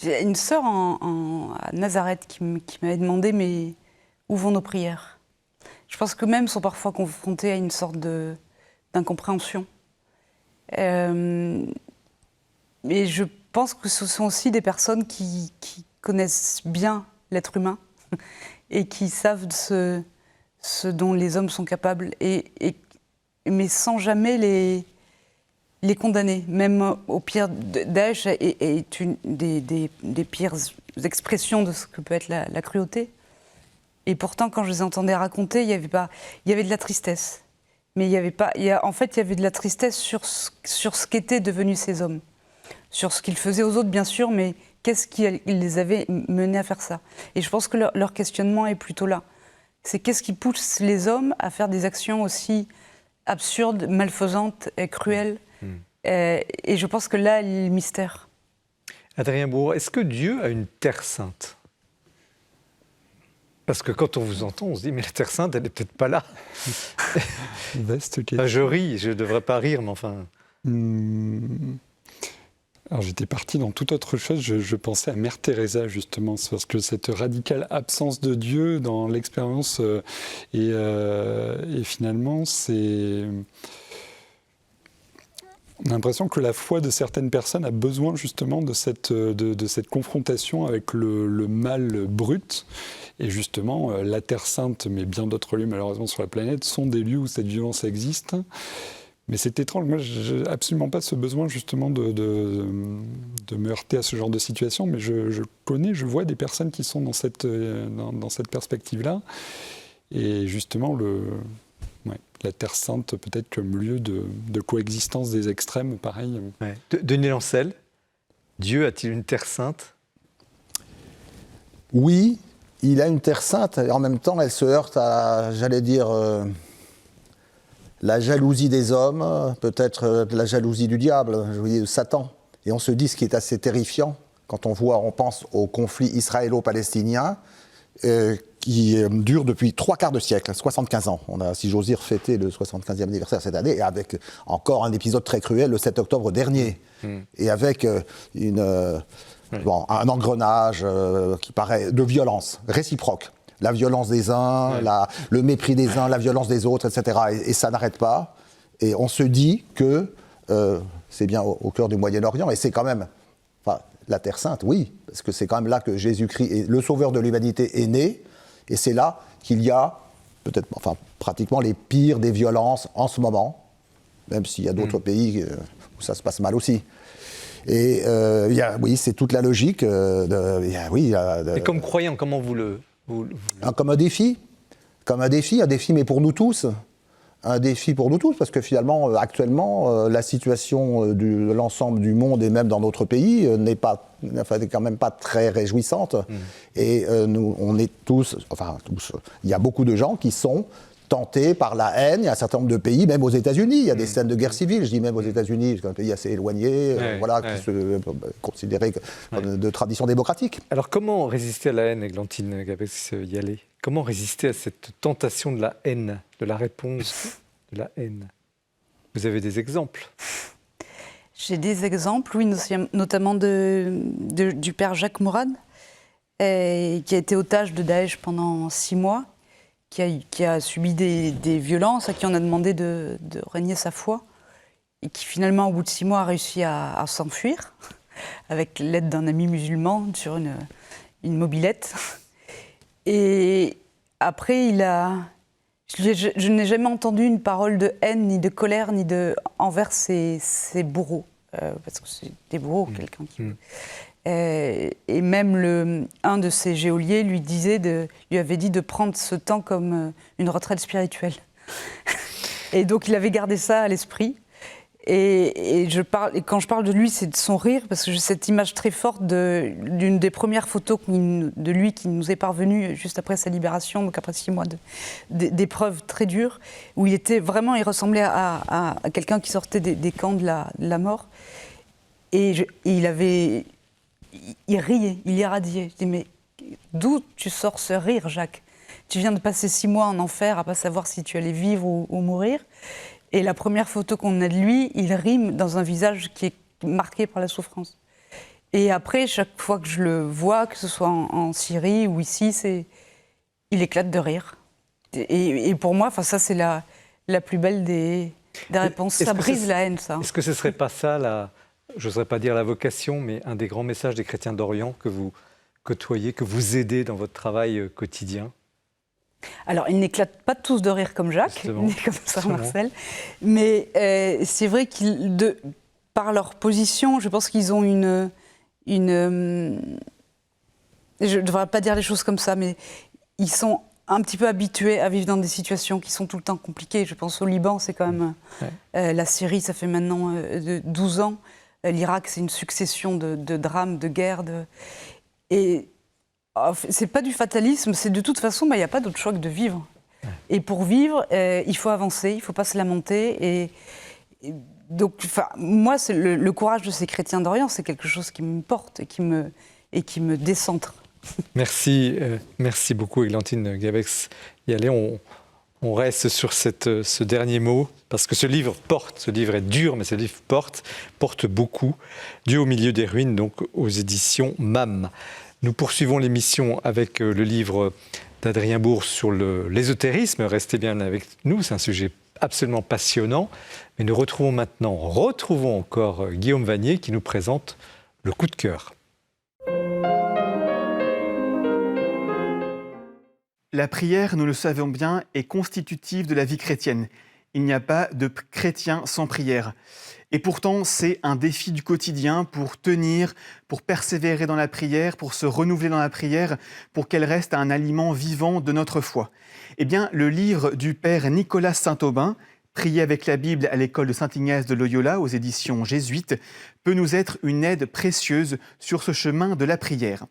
J'ai une sœur à Nazareth qui m'avait demandé « mais où vont nos prières ?» Je pense qu'eux-mêmes sont parfois confrontés à une sorte d'incompréhension. Mais je pense que ce sont aussi des personnes qui connaissent bien l'être humain et qui savent ce dont les hommes sont capables, mais sans jamais les condamner. Même au pire, Daesh est une des pires expressions de ce que peut être la cruauté. Et pourtant, quand je les entendais raconter, il y avait de la tristesse. Mais il y avait de la tristesse sur ce qu'étaient devenus ces hommes. Sur ce qu'ils faisaient aux autres, bien sûr, mais qu'est-ce qui les avait menés à faire ça? Et je pense que leur questionnement est plutôt là. C'est qu'est-ce qui pousse les hommes à faire des actions aussi absurdes, malfaisantes et cruelles. Et je pense que là, il y a le mystère. Adrien Bouhours, est-ce que Dieu a une terre sainte? Parce que quand on vous entend, on se dit, mais la terre sainte, elle n'est peut-être pas là. Vaste question. Je ris, je ne devrais pas rire, mais enfin... Alors j'étais parti dans toute autre chose, je pensais à Mère Teresa justement, parce que cette radicale absence de Dieu dans l'expérience, et finalement c'est... On a l'impression que la foi de certaines personnes a besoin justement de cette confrontation avec le mal brut. Et justement, la Terre Sainte, mais bien d'autres lieux malheureusement sur la planète, sont des lieux où cette violence existe. Mais c'est étrange, moi je n'ai absolument pas ce besoin justement de me heurter à ce genre de situation, mais je vois des personnes qui sont dans cette perspective-là. Et justement, la Terre Sainte peut-être comme lieu de coexistence des extrêmes, pareil. Ouais. Denis Lancel, Dieu a-t-il une Terre Sainte? Oui, il a une Terre Sainte, et en même temps elle se heurte à, j'allais dire... la jalousie des hommes, peut-être la jalousie du diable, je vous dis, de Satan. Et on se dit ce qui est assez terrifiant quand on pense au conflit israélo-palestinien qui dure depuis 3/4 de siècle, 75 ans. On a, si j'ose dire, fêté le 75e anniversaire cette année, et avec encore un épisode très cruel le 7 octobre dernier. Et avec un engrenage qui paraît de violence réciproque. La violence des uns, le mépris des uns, la violence des autres, etc. Et ça n'arrête pas. Et on se dit que c'est bien au cœur du Moyen-Orient, et c'est quand même la Terre Sainte, oui, parce que c'est quand même là que Jésus-Christ, le Sauveur de l'humanité, est né, et c'est là qu'il y a peut-être, pratiquement les pires des violences en ce moment, même s'il y a d'autres pays où ça se passe mal aussi. Et oui, c'est toute la logique. Et comme croyant, comment vous le... Comme un défi, mais pour nous tous. Un défi pour nous tous, parce que finalement, actuellement, la situation de l'ensemble du monde et même dans notre pays n'est quand même pas très réjouissante. Et nous, on est tous, il y a beaucoup de gens qui sont tentés par la haine. Il y a un certain nombre de pays, même aux États-Unis, il y a des scènes de guerre civile. Je dis même aux États-Unis, c'est un pays assez éloigné, qui se considéré comme de tradition démocratique. Alors comment résister à la haine, Églantine Gabex-Yalé ? Comment résister à cette tentation de la haine, de la réponse de la haine ? Vous avez des exemples ? J'ai des exemples, oui, notamment du père Jacques Mourad, qui a été otage de Daesh pendant 6 mois, qui a subi des violences, à qui on a demandé de régner sa foi, et qui finalement, au bout de 6 mois, a réussi à s'enfuir, avec l'aide d'un ami musulman sur une mobilette. Et après, je n'ai jamais entendu une parole de haine, ni de colère, ni envers ses bourreaux. Parce que c'est des bourreaux, quelqu'un qui... et même un de ses geôliers lui avait dit de prendre ce temps comme une retraite spirituelle. Et donc, il avait gardé ça à l'esprit. Et quand je parle de lui, c'est de son rire, parce que j'ai cette image très forte d'une des premières photos de lui qui nous est parvenue juste après sa libération, donc après 6 mois d'épreuves très dures, où il ressemblait à quelqu'un qui sortait des camps de la mort. Et il riait, il irradiait. Je dis, mais d'où tu sors ce rire, Jacques ? Tu viens de passer 6 mois en enfer à pas savoir si tu allais vivre ou mourir. Et la première photo qu'on a de lui, il rime dans un visage qui est marqué par la souffrance. Et après, chaque fois que je le vois, que ce soit en Syrie ou ici, il éclate de rire. Et pour moi, ça c'est la plus belle des réponses. Ça brise la haine, ça. Est-ce que ce ne serait pas ça, je n'oserais pas dire la vocation, mais un des grands messages des chrétiens d'Orient que vous côtoyez, que vous aidez dans votre travail quotidien ? Alors, ils n'éclatent pas tous de rire comme Jacques, ni comme ça Marcel, mais c'est vrai par leur position, je pense qu'ils ont je ne devrais pas dire les choses comme ça, mais ils sont un petit peu habitués à vivre dans des situations qui sont tout le temps compliquées. Je pense au Liban, c'est quand même... la Syrie, ça fait maintenant 12 ans. L'Irak, c'est une succession de drames, de guerres. C'est pas du fatalisme, c'est de toute façon, il n'y a pas d'autre choix que de vivre. Et pour vivre, il faut avancer, il ne faut pas se lamenter. Et donc, moi, c'est le courage de ces chrétiens d'Orient, c'est quelque chose qui me porte et qui me décentre. Merci beaucoup, Églantine Gabex-Yalé. On reste sur ce dernier mot, parce que ce livre est dur, mais ce livre porte beaucoup. Dieu au milieu des ruines, donc aux éditions MAM. Nous poursuivons l'émission avec le livre d'Adrien Bourse sur l'ésotérisme. Restez bien avec nous, c'est un sujet absolument passionnant. Mais nous retrouvons encore Guillaume Vanier qui nous présente le coup de cœur. La prière, nous le savons bien, est constitutive de la vie chrétienne. Il n'y a pas de chrétien sans prière. Et pourtant, c'est un défi du quotidien pour tenir, pour persévérer dans la prière, pour se renouveler dans la prière, pour qu'elle reste un aliment vivant de notre foi. Eh bien, le livre du père Nicolas Saint-Aubin, Prier avec la Bible à l'école de Saint-Ignace de Loyola aux éditions jésuites, peut nous être une aide précieuse sur ce chemin de la prière.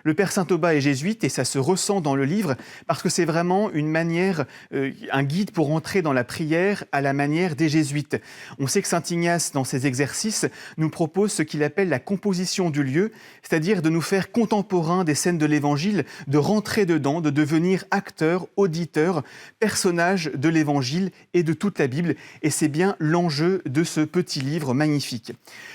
Le Père Saint-Aubat est jésuite et ça se ressent dans le livre parce que c'est vraiment une manière, un guide pour entrer dans la prière à la manière des jésuites. On sait que Saint Ignace, dans ses exercices, nous propose ce qu'il appelle la composition du lieu, c'est-à-dire de nous faire contemporains des scènes de l'Évangile, de rentrer dedans, de devenir acteurs, auditeurs, personnages de l'Évangile et de toute la Bible. Et c'est bien l'enjeu de ce petit livre magnifique.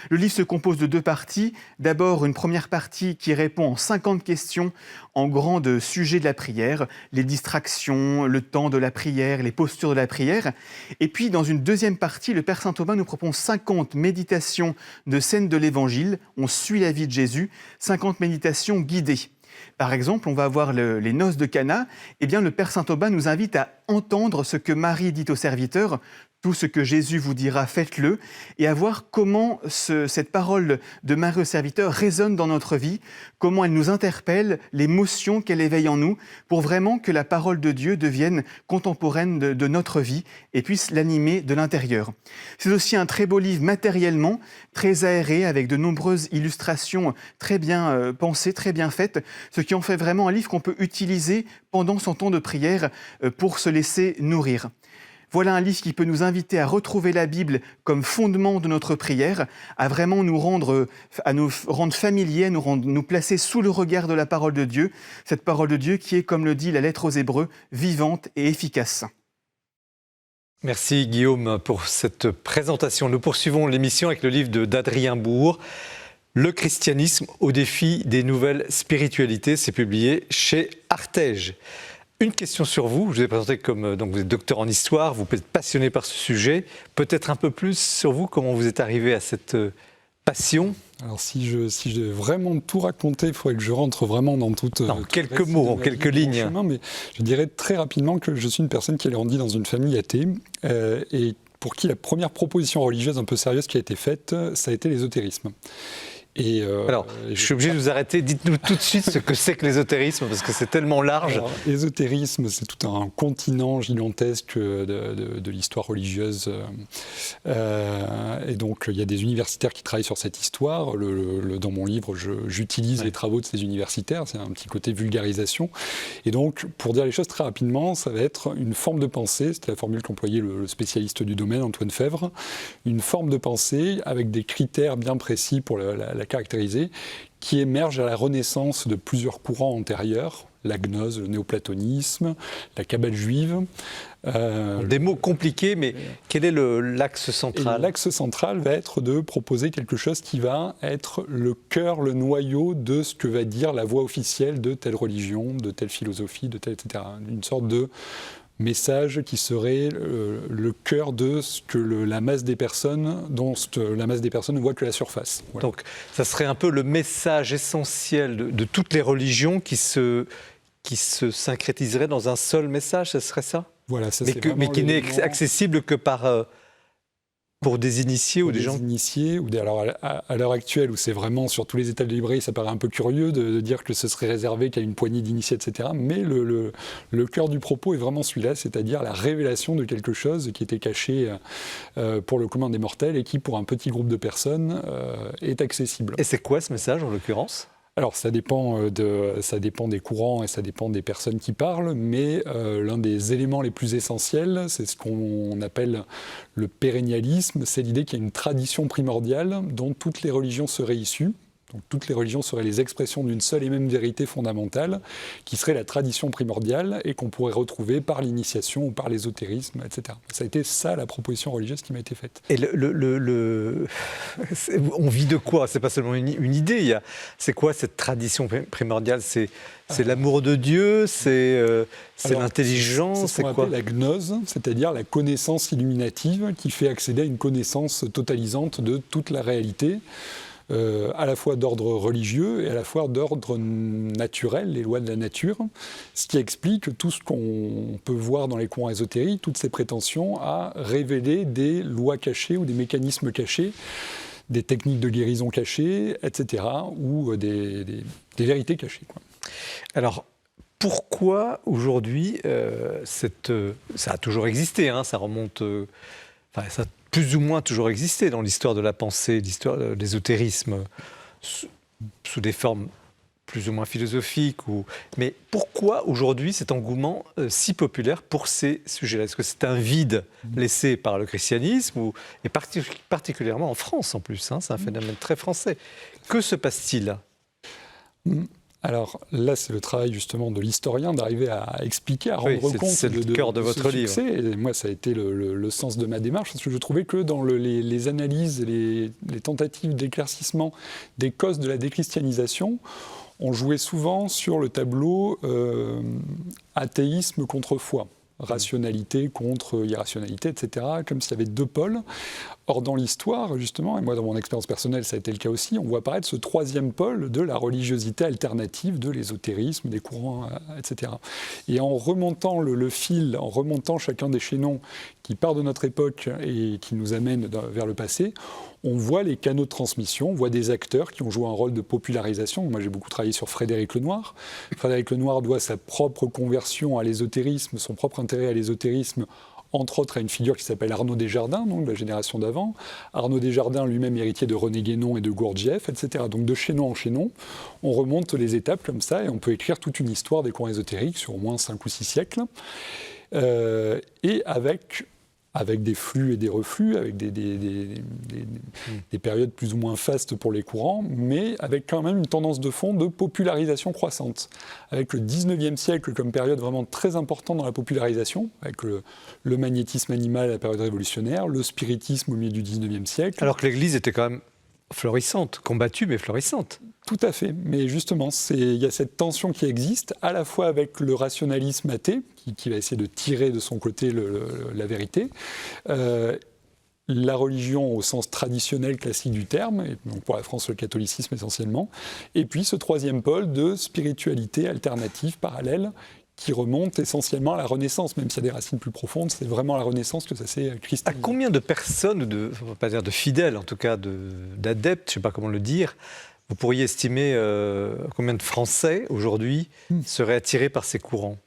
Le livre se compose de 2 parties. D'abord, une première partie qui répond en 50 questions en grands sujets de la prière, les distractions, le temps de la prière, les postures de la prière. Et puis, dans une deuxième partie, le Père Saint-Aubat nous propose 50 méditations de scènes de l'Évangile. On suit la vie de Jésus, 50 méditations guidées. Par exemple, on va voir les noces de Cana. Eh bien, le Père Saint-Aubat nous invite à entendre ce que Marie dit au serviteur. Tout ce que Jésus vous dira, faites-le, et à voir comment cette parole de Marie au serviteur résonne dans notre vie, comment elle nous interpelle, l'émotion qu'elle éveille en nous, pour vraiment que la parole de Dieu devienne contemporaine de notre vie et puisse l'animer de l'intérieur. C'est aussi un très beau livre matériellement, très aéré, avec de nombreuses illustrations très bien pensées, très bien faites, ce qui en fait vraiment un livre qu'on peut utiliser pendant son temps de prière pour se laisser nourrir. Voilà un livre qui peut nous inviter à retrouver la Bible comme fondement de notre prière, à vraiment nous rendre familiers, nous placer sous le regard de la parole de Dieu, cette parole de Dieu qui est, comme le dit la lettre aux Hébreux, vivante et efficace. Merci Guillaume pour cette présentation. Nous poursuivons l'émission avec le livre d'Adrien Bourg, Le christianisme au défi des nouvelles spiritualités. C'est publié chez Artege. Une question sur vous. Je vous ai présenté comme donc vous êtes docteur en histoire, vous êtes passionné par ce sujet. Peut-être un peu plus sur vous, comment vous êtes arrivé à cette passion. Alors si je devais vraiment tout raconter, il faudrait que je rentre vraiment dans toute... quelques mots, en quelques lignes. Chemin, mais je dirais très rapidement que je suis une personne qui a grandi dans une famille athée et pour qui la première proposition religieuse un peu sérieuse qui a été faite, ça a été l'ésotérisme. Alors, je suis obligé de vous arrêter. Dites-nous tout de suite ce que c'est que l'ésotérisme, parce que c'est tellement large. Alors, l'ésotérisme, c'est tout un continent gigantesque de l'histoire religieuse. Et donc, il y a des universitaires qui travaillent sur cette histoire. Dans mon livre, j'utilise les travaux de ces universitaires. C'est un petit côté vulgarisation. Et donc, pour dire les choses très rapidement, ça va être une forme de pensée. C'était la formule qu'employait le spécialiste du domaine, Antoine Fèvre. Une forme de pensée avec des critères bien précis pour la caractériser, qui émerge à la renaissance de plusieurs courants antérieurs, la gnose, le néoplatonisme, la kabbale juive. Des mots compliqués, mais quel est l'axe central ? L'axe central va être de proposer quelque chose qui va être le cœur, le noyau de ce que va dire la voix officielle de telle religion, de telle philosophie, de telle, etc. Une sorte de message qui serait le cœur de ce que la masse des personnes, dont la masse des personnes ne voit que la surface. Voilà. Donc, ça serait un peu le message essentiel de toutes les religions qui se syncrétiserait dans un seul message, ça serait ça ? Voilà, ça mais qui n'est accessible que pour des initiés ou des gens initiés, alors à l'heure actuelle où c'est vraiment sur tous les états de librairie, ça paraît un peu curieux de dire que ce serait réservé qu'à une poignée d'initiés, etc. Mais le cœur du propos est vraiment celui-là, c'est-à-dire la révélation de quelque chose qui était caché pour le commun des mortels et qui, pour un petit groupe de personnes, est accessible. Et c'est quoi ce message en l'occurrence ? Alors ça dépend des courants et ça dépend des personnes qui parlent, mais l'un des éléments les plus essentiels, c'est ce qu'on appelle le pérennialisme, c'est l'idée qu'il y a une tradition primordiale dont toutes les religions seraient issues. Donc toutes les religions seraient les expressions d'une seule et même vérité fondamentale, qui serait la tradition primordiale et qu'on pourrait retrouver par l'initiation ou par l'ésotérisme, etc. Ça a été ça la proposition religieuse qui m'a été faite. Et on vit de quoi ? C'est pas seulement une idée. C'est quoi cette tradition primordiale ? C'est l'amour de Dieu, c'est l'intelligence, c'est quoi ? La gnose, c'est-à-dire la connaissance illuminative qui fait accéder à une connaissance totalisante de toute la réalité. À la fois d'ordre religieux et à la fois d'ordre naturel, les lois de la nature, ce qui explique tout ce qu'on peut voir dans les courants ésotériques, toutes ces prétentions à révéler des lois cachées ou des mécanismes cachés, des techniques de guérison cachées, etc., ou des vérités cachées, quoi. Alors, pourquoi aujourd'hui, ça a toujours existé, ça remonte enfin, ça a plus ou moins toujours existé dans l'histoire de la pensée, l'histoire de l'ésotérisme, sous des formes plus ou moins philosophiques. Mais pourquoi aujourd'hui cet engouement si populaire pour ces sujets-là? Est-ce que c'est un vide laissé par le christianisme, et particulièrement en France en plus, hein, c'est un phénomène très français. Que se passe-t-il? Alors là, c'est le travail justement de l'historien d'arriver à expliquer, à rendre compte c'est le cœur de votre livre. Et moi, ça a été le sens de ma démarche, parce que je trouvais que dans les analyses, les tentatives d'éclaircissement des causes de la déchristianisation, on jouait souvent sur le tableau athéisme contre foi, rationalité contre irrationalité, etc., comme s'il y avait deux pôles. Or, dans l'histoire, justement, et moi, dans mon expérience personnelle, ça a été le cas aussi, on voit apparaître ce troisième pôle de la religiosité alternative, de l'ésotérisme, des courants, etc. Et en remontant le fil, en remontant chacun des chaînons qui part de notre époque et qui nous amène vers le passé, on voit les canaux de transmission, on voit des acteurs qui ont joué un rôle de popularisation. Moi, j'ai beaucoup travaillé sur Frédéric Lenoir. Frédéric Lenoir doit sa propre conversion à l'ésotérisme, son propre intérêt à l'ésotérisme, entre autres à une figure qui s'appelle Arnaud Desjardins, donc de la génération d'avant. Arnaud Desjardins, lui-même héritier de René Guénon et de Gurdjieff, etc. Donc de chaînon en chaînon, on remonte les étapes comme ça et on peut écrire toute une histoire des courants ésotériques sur au moins 5 ou 6 siècles. Et avec des flux et des reflux, avec des périodes plus ou moins fastes pour les courants, mais avec quand même une tendance de fond de popularisation croissante. Avec le 19e siècle comme période vraiment très importante dans la popularisation, avec le magnétisme animal à la période révolutionnaire, le spiritisme au milieu du 19e siècle. Alors que l'Église était quand même florissante, combattue mais florissante. Tout à fait, mais justement, il y a cette tension qui existe, à la fois avec le rationalisme athée, qui va essayer de tirer de son côté la vérité, la religion au sens traditionnel classique du terme, et donc pour la France le catholicisme essentiellement, et puis ce troisième pôle de spiritualité alternative, parallèle, qui remonte essentiellement à la Renaissance, même s'il y a des racines plus profondes, c'est vraiment à la Renaissance que ça s'est cristallisé. À combien de personnes, on va pas dire de fidèles, en tout cas d'adeptes, je ne sais pas comment le dire, vous pourriez estimer combien de Français aujourd'hui seraient attirés par ces courants?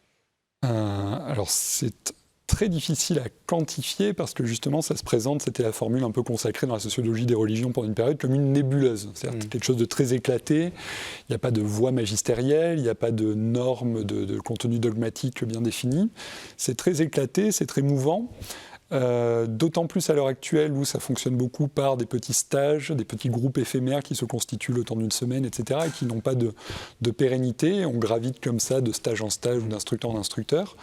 Alors c'est très difficile à quantifier parce que justement ça se présente, c'était la formule un peu consacrée dans la sociologie des religions pendant une période, comme une nébuleuse. C'est quelque chose de très éclaté, il n'y a pas de voie magistérielle, il n'y a pas de normes de contenu dogmatique bien définies. C'est très éclaté, c'est très mouvant. D'autant plus à l'heure actuelle où ça fonctionne beaucoup par des petits stages, des petits groupes éphémères qui se constituent le temps d'une semaine, etc., et qui n'ont pas de pérennité. On gravite comme ça de stage en stage ou d'instructeur en instructeur.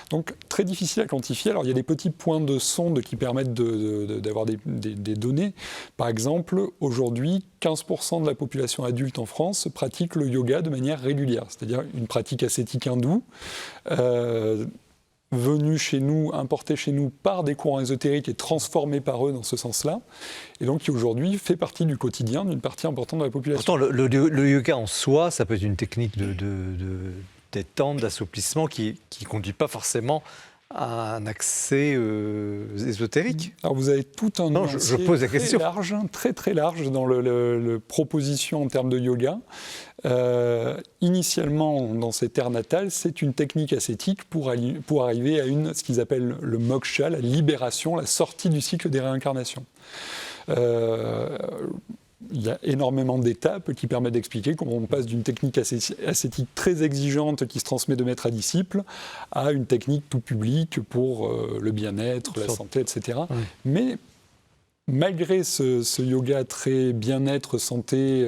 Donc très difficile à quantifier. Alors il y a des petits points de sonde qui permettent d'avoir des données. Par exemple, aujourd'hui, 15% de la population adulte en France pratique le yoga de manière régulière, c'est-à-dire une pratique ascétique hindoue. Venus chez nous, importés chez nous par des courants ésotériques et transformés par eux dans ce sens-là, et donc qui aujourd'hui fait partie du quotidien d'une partie importante de la population. Pourtant, le yoga en soi, ça peut être une technique de détente, d'assouplissement qui ne conduit pas forcément à un accès ésotérique. Alors vous avez tout un je pose la question. Très large dans le proposition en termes de yoga. Initialement, dans ses terres natales, c'est une technique ascétique pour arriver à ce qu'ils appellent le moksha, la libération, la sortie du cycle des réincarnations. Il y a énormément d'étapes qui permettent d'expliquer comment on passe d'une technique ascétique très exigeante qui se transmet de maître à disciple à une technique tout public pour le bien-être, la santé, etc. Mais malgré ce yoga très bien-être, santé,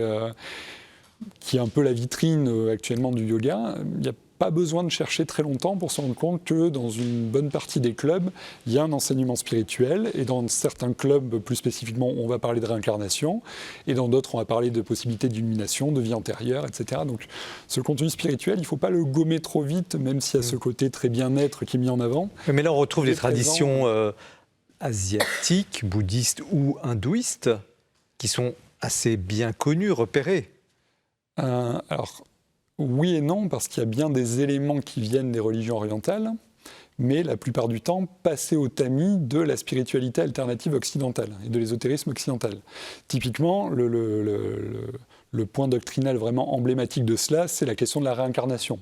qui est un peu la vitrine actuellement du yoga, il n'y a pas besoin de chercher très longtemps pour se rendre compte que dans une bonne partie des clubs, il y a un enseignement spirituel, et dans certains clubs, plus spécifiquement, on va parler de réincarnation, et dans d'autres, on va parler de possibilités d'illumination, de vie antérieure, etc. Donc ce contenu spirituel, il ne faut pas le gommer trop vite, même s'il y a ce côté très bien-être qui est mis en avant. Mais là, on retrouve des traditions asiatiques, bouddhistes ou hindouistes, qui sont assez bien connues, repérées. Alors, oui et non, parce qu'il y a bien des éléments qui viennent des religions orientales, mais la plupart du temps passés au tamis de la spiritualité alternative occidentale et de l'ésotérisme occidental. Typiquement, le le point doctrinal vraiment emblématique de cela, c'est la question de la réincarnation.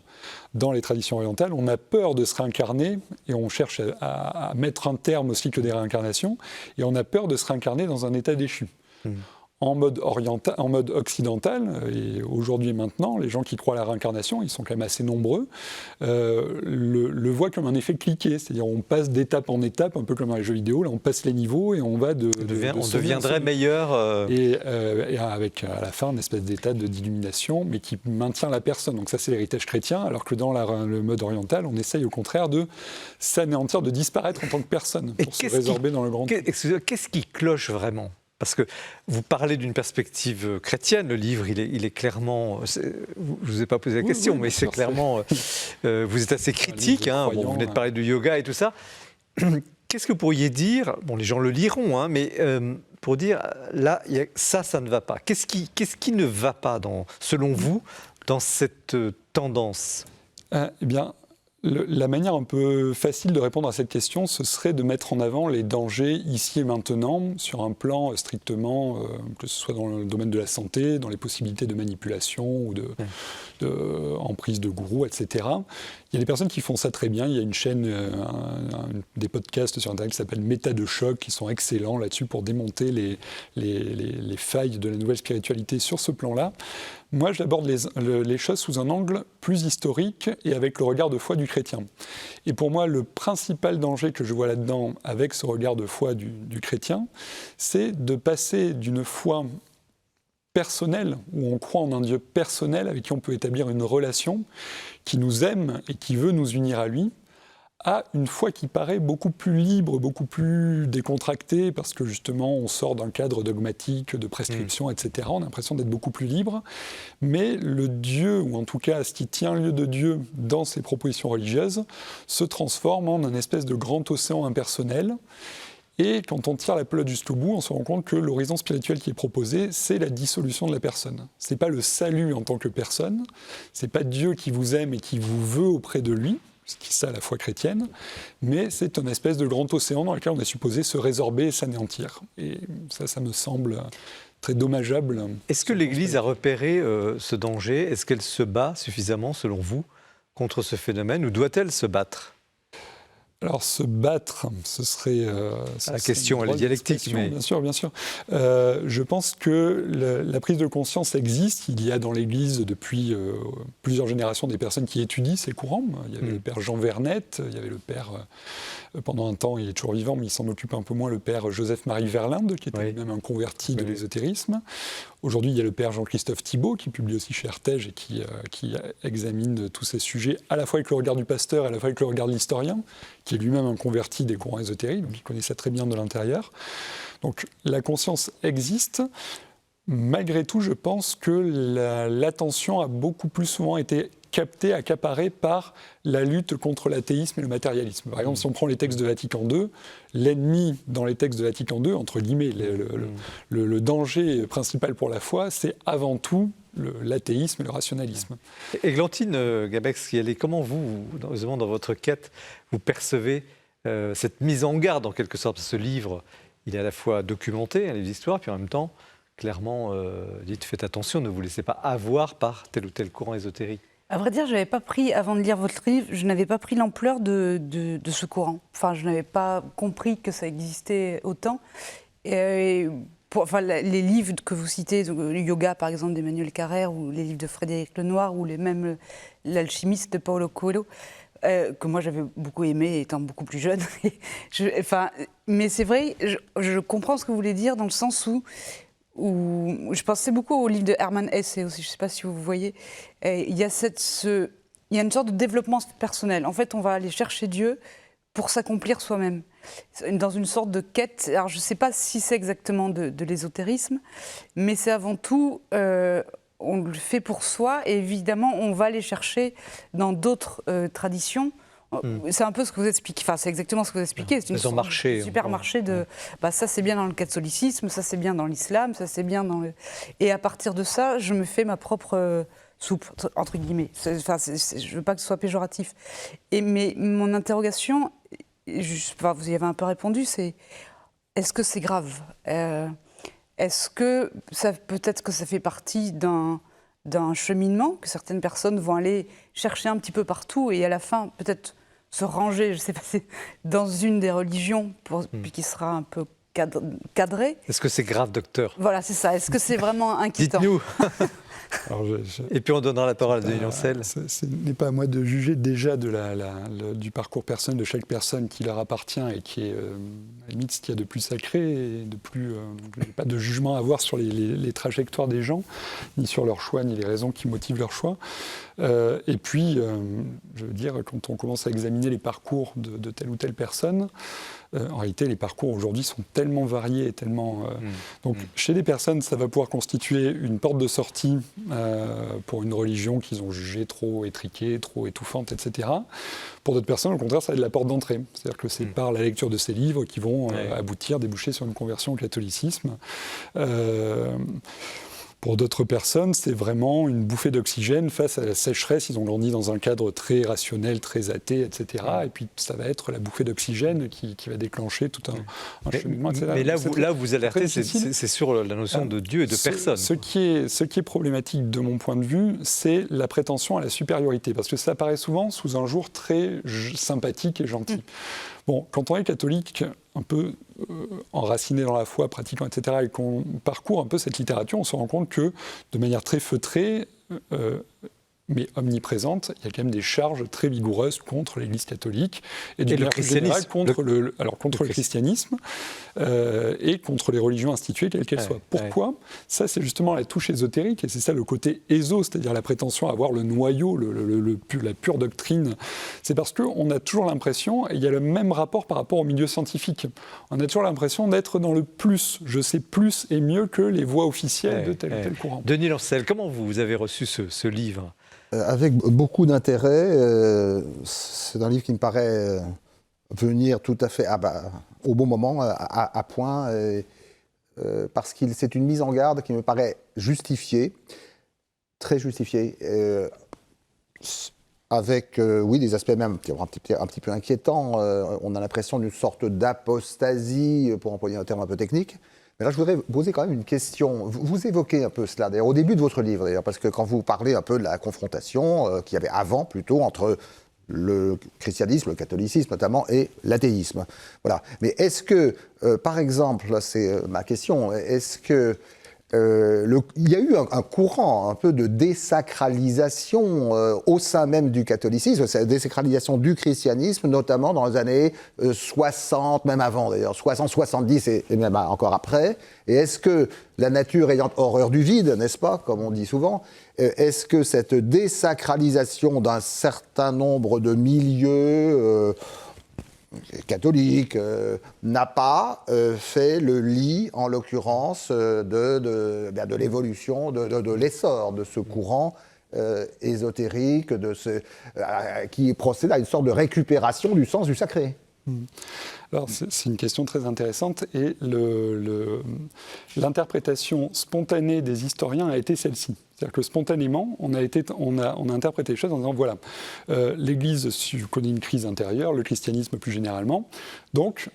Dans les traditions orientales, on a peur de se réincarner et on cherche à mettre un terme au cycle des réincarnations, et on a peur de se réincarner dans un état déchu. En mode occidental, et aujourd'hui et maintenant, les gens qui croient à la réincarnation, ils sont quand même assez nombreux, le voient comme un effet cliquet, c'est-à-dire on passe d'étape en étape, un peu comme dans les jeux vidéo, là on passe les niveaux et on va on deviendrait meilleur. Et avec à la fin une espèce d'état d'illumination, mais qui maintient la personne. Donc ça c'est l'héritage chrétien, alors que dans le mode oriental, on essaye au contraire de s'anéantir, de disparaître en tant que personne, pour se résorber dans le grand tout. Qu'est-ce qui cloche vraiment ? Parce que vous parlez d'une perspective chrétienne, le livre, il est clairement... je ne vous ai pas posé la question, mais c'est clairement... vous êtes assez critique, vous venez de parler du yoga et tout ça. Qu'est-ce que vous pourriez dire, bon, les gens le liront, mais pour dire, là, ça ne va pas. Qu'est-ce qui ne va pas, selon vous, dans cette tendance ? Eh bien, la manière un peu facile de répondre à cette question, ce serait de mettre en avant les dangers ici et maintenant, sur un plan strictement, que ce soit dans le domaine de la santé, dans les possibilités de manipulation ou emprise de gourous, etc. Il y a des personnes qui font ça très bien. Il y a une chaîne, des podcasts sur Internet qui s'appelle Méta de choc, qui sont excellents là-dessus pour démonter les failles de la nouvelle spiritualité sur ce plan-là. Moi, j'aborde les choses sous un angle plus historique et avec le regard de foi du chrétien. Et pour moi, le principal danger que je vois là-dedans, avec ce regard de foi du chrétien, c'est de passer d'une foi personnelle, où on croit en un Dieu personnel avec qui on peut établir une relation, qui nous aime et qui veut nous unir à lui, à une foi qui paraît beaucoup plus libre, beaucoup plus décontractée, parce que justement on sort d'un cadre dogmatique, de prescription, etc. On a l'impression d'être beaucoup plus libre, mais le Dieu, ou en tout cas ce qui tient lieu de Dieu dans ces propositions religieuses, se transforme en un espèce de grand océan impersonnel. Et quand on tire la pelote jusqu'au bout, on se rend compte que l'horizon spirituel qui est proposé, c'est la dissolution de la personne. Ce n'est pas le salut en tant que personne, ce n'est pas Dieu qui vous aime et qui vous veut auprès de lui, ce qui est ça la foi chrétienne, mais c'est une espèce de grand océan dans lequel on est supposé se résorber et s'anéantir. Et ça me semble très dommageable. Est-ce que l'Église a repéré ce danger ? Est-ce qu'elle se bat suffisamment, selon vous, contre ce phénomène, ou doit-elle se battre ? Alors, se battre, ce serait... la question, elle est dialectique. Mais... Bien sûr, bien sûr. Je pense que la prise de conscience existe. Il y a dans l'Église, depuis plusieurs générations, des personnes qui étudient ces courants. Il y avait le père Jean Vernet, il y avait le père, pendant un temps, il est toujours vivant, mais il s'en occupe un peu moins, le père Joseph-Marie Verlinde, qui était lui-même un converti de l'ésotérisme. Aujourd'hui, il y a le père Jean-Christophe Thibault, qui publie aussi chez Artege et qui examine tous ces sujets, à la fois avec le regard du pasteur, à la fois avec le regard de l'historien, qui est lui-même un converti des courants ésotériques, donc il connaît ça très bien de l'intérieur. Donc la conscience existe. Malgré tout, je pense que l'attention a beaucoup plus souvent été captée, accaparée par la lutte contre l'athéisme et le matérialisme. Par exemple, si on prend les textes de Vatican II, l'ennemi dans les textes de Vatican II, entre guillemets, le danger principal pour la foi, c'est avant tout l'athéisme et le rationalisme. Églantine Gabec-Schialet, comment vous, dans votre quête, vous percevez cette mise en garde, en quelque sorte, parce que ce livre, il est à la fois documenté, un livre d'histoire, puis en même temps, clairement, dites faites attention, ne vous laissez pas avoir par tel ou tel courant ésotérique. À vrai dire, avant de lire votre livre, je n'avais pas pris l'ampleur de ce courant. Enfin, je n'avais pas compris que ça existait autant. Les livres que vous citez, le yoga par exemple d'Emmanuel Carrère, ou les livres de Frédéric Lenoir, ou même l'alchimiste de Paulo Coelho, que moi j'avais beaucoup aimé étant beaucoup plus jeune. Mais c'est vrai, je comprends ce que vous voulez dire dans le sens où je pensais beaucoup au livre de Hermann Hesse aussi, je ne sais pas si vous voyez. Il y a une sorte de développement personnel. En fait, on va aller chercher Dieu pour s'accomplir soi-même, dans une sorte de quête. Alors, je ne sais pas si c'est exactement de l'ésotérisme, mais c'est avant tout, on le fait pour soi, et évidemment, on va aller chercher dans d'autres traditions. C'est un peu ce que vous expliquez, enfin c'est exactement ce que vous expliquez, c'est une supermarché de ça c'est bien dans le catholicisme, ça c'est bien dans l'islam, ça c'est bien dans le... Et à partir de ça, je me fais ma propre soupe, entre guillemets. Je ne veux pas que ce soit péjoratif. Mais mon interrogation, vous y avez un peu répondu, c'est est-ce que c'est grave ? est-ce que peut-être que ça fait partie d'un cheminement, que certaines personnes vont aller chercher un petit peu partout et à la fin peut-être se ranger, je ne sais pas, dans une des religions puis qui sera un peu cadrée. Est-ce que c'est grave, docteur? Voilà, c'est ça. Est-ce que c'est vraiment inquiétant? Dites-nous. Alors, Et puis on donnera la parole à Denis Lancel. Ce n'est pas à moi de juger déjà du parcours personnel de chaque personne qui leur appartient et qui est, à la limite, ce qu'il y a de plus sacré et de plus... je n'ai pas de jugement à avoir sur les trajectoires des gens, ni sur leurs choix, ni les raisons qui motivent leurs choix. Et puis, je veux dire, quand on commence à examiner les parcours de telle ou telle personne, en réalité, les parcours aujourd'hui sont tellement variés et tellement... Donc, chez des personnes, ça va pouvoir constituer une porte de sortie pour une religion qu'ils ont jugée trop étriquée, trop étouffante, etc. Pour d'autres personnes, au contraire, ça va être la porte d'entrée. C'est-à-dire que c'est par la lecture de ces livres qui vont déboucher sur une conversion au catholicisme. Pour d'autres personnes, c'est vraiment une bouffée d'oxygène face à la sécheresse. Ils ont grandi dans un cadre très rationnel, très athée, etc. Et puis, ça va être la bouffée d'oxygène qui va déclencher tout un cheminement, etc. Mais là, vous alertez, c'est sur la notion de Dieu et de personne. Ce qui est problématique de mon point de vue, c'est la prétention à la supériorité. Parce que ça apparaît souvent sous un jour très sympathique et gentil. Bon, quand on est catholique, un peu enraciné dans la foi, pratiquant, etc., et qu'on parcourt un peu cette littérature, on se rend compte que, de manière très feutrée, mais omniprésente, il y a quand même des charges très vigoureuses contre l'Église catholique et de manière plus générale contre le christianisme et contre les religions instituées, quelles qu'elles soient. Pourquoi ? Ça, c'est justement la touche ésotérique et c'est ça le côté éso, c'est-à-dire la prétention à avoir le noyau, la pure doctrine. C'est parce qu'on a toujours l'impression, et il y a le même rapport par rapport au milieu scientifique, on a toujours l'impression d'être dans le plus. Je sais plus et mieux que les voix officielles de tel ou tel courant. Denis Lancel, comment vous avez reçu ce livre ? Avec beaucoup d'intérêt. C'est un livre qui me paraît venir tout à fait au bon moment, à point, parce que c'est une mise en garde qui me paraît justifiée, très justifiée, avec, oui, des aspects même un petit peu inquiétants. On a l'impression d'une sorte d'apostasie, pour employer un terme un peu technique. Mais là, je voudrais poser quand même une question. Vous évoquez un peu cela, d'ailleurs, au début de votre livre, d'ailleurs, parce que quand vous parlez un peu de la confrontation qu'il y avait avant, plutôt, entre le christianisme, le catholicisme notamment, et l'athéisme. Voilà. Mais est-ce que, par exemple, là, c'est ma question, est-ce que il y a eu un courant un peu de désacralisation au sein même du catholicisme, cette désacralisation du christianisme, notamment dans les années 60, même avant d'ailleurs, 60, 70 et même encore après. Et est-ce que la nature ayant horreur du vide, n'est-ce pas, comme on dit souvent, est-ce que cette désacralisation d'un certain nombre de milieux catholique n'a pas fait le lit, en l'occurrence, de l'évolution, de l'essor de ce courant ésotérique, qui procède à une sorte de récupération du sens du sacré. Alors, c'est une question très intéressante et l'interprétation spontanée des historiens a été celle-ci. C'est-à-dire que spontanément, on a interprété les choses en disant voilà, l'Église connaît une crise intérieure, le christianisme plus généralement, donc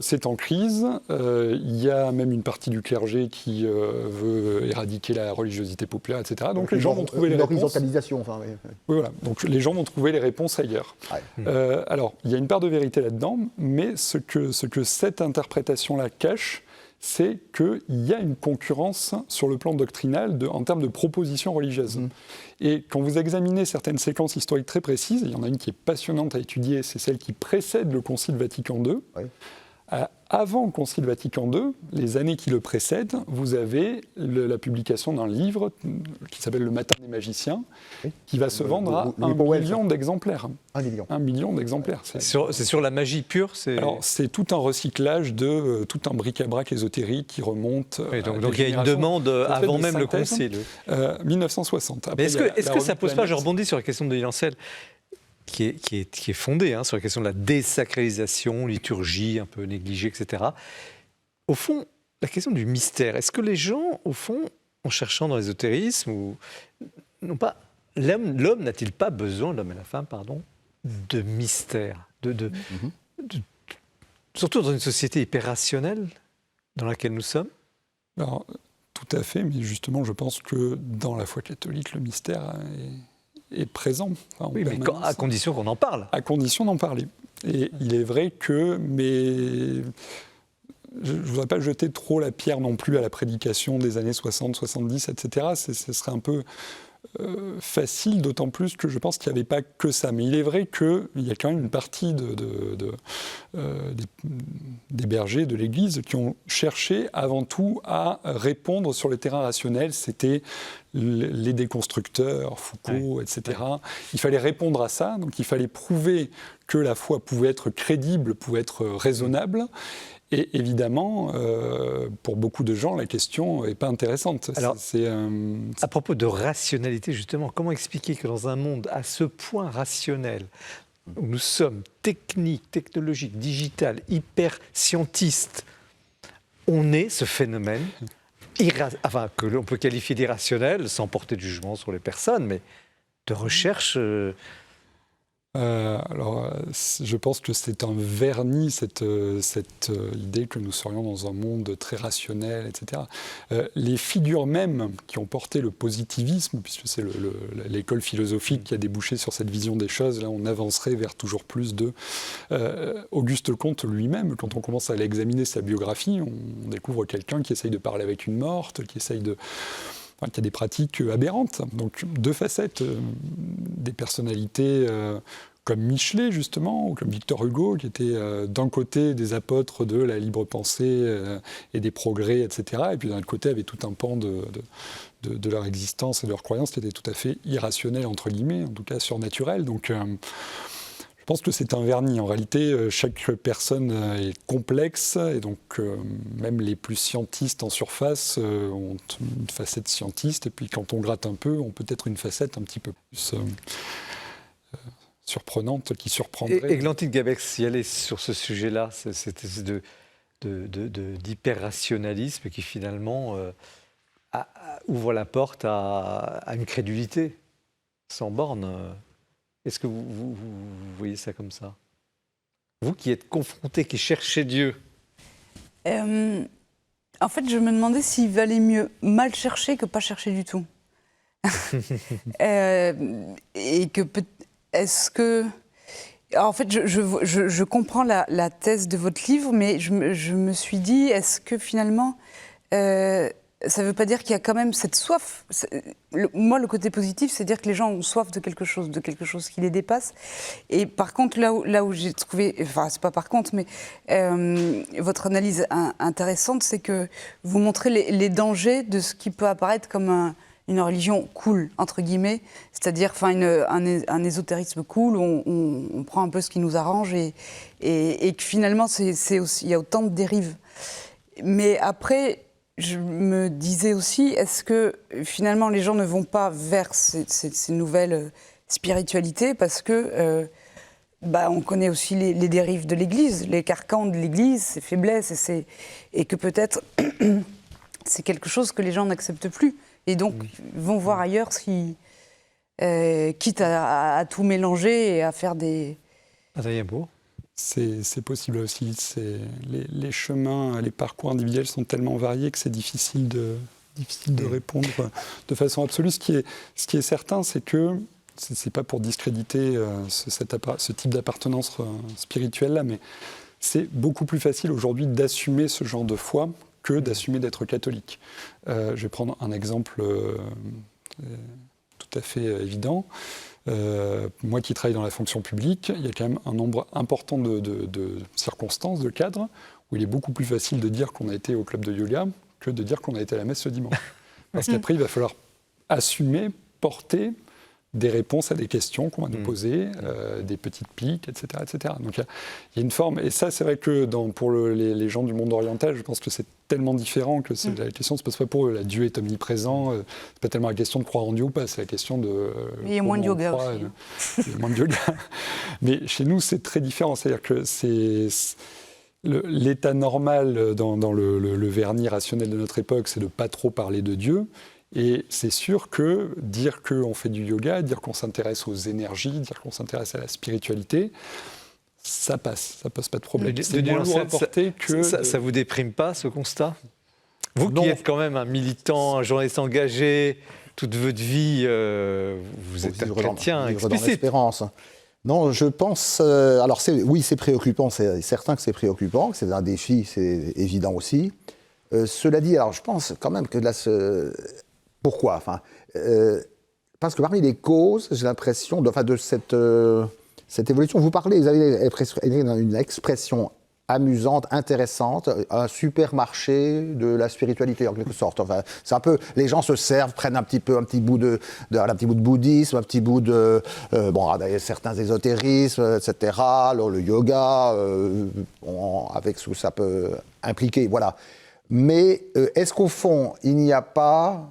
c'est en crise. Il y a même une partie du clergé qui veut éradiquer la religiosité populaire, etc. Donc les gens vont trouver les réponses. L'horizontalisation, enfin. Oui. Oui, voilà. Donc les gens vont trouver les réponses ailleurs. Ouais. Alors, il y a une part de vérité là-dedans, mais ce que cette interprétation-là cache, c'est qu'il y a une concurrence sur le plan doctrinal en termes de propositions religieuses. Et quand vous examinez certaines séquences historiques très précises, il y en a une qui est passionnante à étudier, c'est celle qui précède le Concile Vatican II. Oui. Avant le Concile Vatican II, les années qui le précèdent, vous avez la publication d'un livre qui s'appelle Le Matin des magiciens, qui va se vendre à 1 million d'exemplaires. 1 million. 1 million d'exemplaires. C'est sur la magie pure. Alors, c'est tout un recyclage de tout un bric-à-brac ésotérique qui remonte. Oui, donc il y a une demande avant même le Concile. 1960. Après, est-ce que ça ne pose pas, je rebondis sur la question de Denis Lancel, qui est fondée sur la question de la désacralisation, liturgie un peu négligée, etc. Au fond, la question du mystère, est-ce que les gens, au fond, en cherchant dans l'ésotérisme, l'homme n'a-t-il pas besoin, l'homme et la femme, pardon, de mystère, surtout dans une société hyper rationnelle dans laquelle nous sommes? Alors, tout à fait, mais justement, je pense que dans la foi catholique, le mystère est présent. Enfin, Oui, mais à condition qu'on en parle. À condition d'en parler. Et il est vrai que, mais je ne voudrais pas jeter trop la pierre non plus à la prédication des années 60, 70, etc. Ce serait un peu facile, d'autant plus que je pense qu'il n'y avait pas que ça. Mais il est vrai qu'il y a quand même une partie des bergers de l'Église qui ont cherché avant tout à répondre sur le terrain rationnel. C'était les déconstructeurs, Foucault, etc. Il fallait répondre à ça, donc il fallait prouver que la foi pouvait être crédible, pouvait être raisonnable. Et évidemment, pour beaucoup de gens, la question n'est pas intéressante. Alors, à propos de rationalité, justement, comment expliquer que dans un monde à ce point rationnel, où nous sommes techniques, technologiques, digital, hyper scientistes, on ait ce phénomène que l'on peut qualifier d'irrationnel, sans porter de jugement sur les personnes, mais de recherche... Alors, je pense que c'est un vernis, cette idée que nous serions dans un monde très rationnel, etc. Les figures mêmes qui ont porté le positivisme, puisque c'est l'école philosophique qui a débouché sur cette vision des choses, là on avancerait vers toujours plus de... Auguste Comte lui-même, quand on commence à aller examiner sa biographie, on découvre quelqu'un qui essaye de parler avec une morte, qui essaye de... Enfin, qui a des pratiques aberrantes. Donc, deux facettes, des personnalités comme Michelet, justement, ou comme Victor Hugo, qui étaient d'un côté des apôtres de la libre pensée et des progrès, etc., et puis d'un autre côté avait tout un pan de leur existence et de leur croyance qui était tout à fait irrationnel, entre guillemets, en tout cas surnaturel. Donc, je pense que c'est un vernis. En réalité, chaque personne est complexe et donc même les plus scientistes en surface ont une facette scientiste. Et puis quand on gratte un peu, on peut être une facette un petit peu plus surprenante qui surprendrait. Églantine Gabec, si elle est sur ce sujet-là, cette espèce d'hyper-rationalisme qui finalement ouvre la porte à une crédulité sans borne. Est-ce que vous voyez ça comme ça? Vous qui êtes confronté, qui cherchez Dieu. En fait, je me demandais s'il valait mieux mal chercher que pas chercher du tout. Et que est-ce que... Alors, en fait, je comprends la thèse de votre livre, mais je me suis dit, est-ce que finalement... ça ne veut pas dire qu'il y a quand même cette soif. Moi, le côté positif, c'est dire que les gens ont soif de quelque chose qui les dépasse. Et par contre, là où j'ai trouvé, enfin, c'est pas par contre, mais votre analyse intéressante, c'est que vous montrez les dangers de ce qui peut apparaître comme une religion cool, entre guillemets, c'est-à-dire un ésotérisme cool, où on prend un peu ce qui nous arrange et que finalement, il y a autant de dérives. Mais après... Je me disais aussi, est-ce que finalement les gens ne vont pas vers ces nouvelles spiritualités parce que on connaît aussi les dérives de l'Église, les carcans de l'Église, ses faiblesses, et que peut-être c'est quelque chose que les gens n'acceptent plus et donc vont voir ailleurs quitte à tout mélanger et à faire des... Adrien Beau. C'est possible aussi. Les chemins, les parcours individuels sont tellement variés que c'est difficile de répondre de façon absolue. Ce qui est certain, c'est que, c'est pas pour discréditer ce type d'appartenance spirituelle-là, mais c'est beaucoup plus facile aujourd'hui d'assumer ce genre de foi que d'assumer d'être catholique. Je vais prendre un exemple tout à fait évident. Moi qui travaille dans la fonction publique, il y a quand même un nombre important de circonstances, de cadres, où il est beaucoup plus facile de dire qu'on a été au club de yoga que de dire qu'on a été à la messe ce dimanche. Parce qu'après, il va falloir assumer, porter des réponses à des questions qu'on va nous poser, des petites piques, etc. etc. Donc il y a une forme, et ça c'est vrai que pour les gens du monde oriental, je pense que c'est tellement différent que la question ne se pose pas pour eux. La Dieu est omniprésent, c'est pas tellement la question de croire en Dieu ou pas, c'est la question de... Il y a moins de yoga aussi. Il y a moins de yoga. Mais chez nous c'est très différent, c'est-à-dire que l'état normal dans le vernis rationnel de notre époque, c'est de ne pas trop parler de Dieu. Et c'est sûr que dire qu'on fait du yoga, dire qu'on s'intéresse aux énergies, dire qu'on s'intéresse à la spiritualité, ça pose pas de problème. C'est moins lourd à porter que... Ça vous déprime pas, ce constat ? Vous qui êtes quand même un militant, un journaliste engagé, toute votre vie, vous êtes un chrétien explicite. Dans l'espérance. Non, je pense... alors, oui, c'est préoccupant, c'est certain que c'est préoccupant, que c'est un défi, c'est évident aussi. Cela dit, alors je pense quand même que là... Pourquoi parce que parmi les causes, j'ai l'impression de cette évolution, vous avez une expression amusante, intéressante, un supermarché de la spiritualité en quelque sorte. Enfin, c'est un peu, les gens se servent, prennent un petit bout de bouddhisme, un petit bout de, certains ésotérismes, etc. Alors, le yoga, avec ce que ça peut impliquer, voilà. Mais est-ce qu'au fond, il n'y a pas,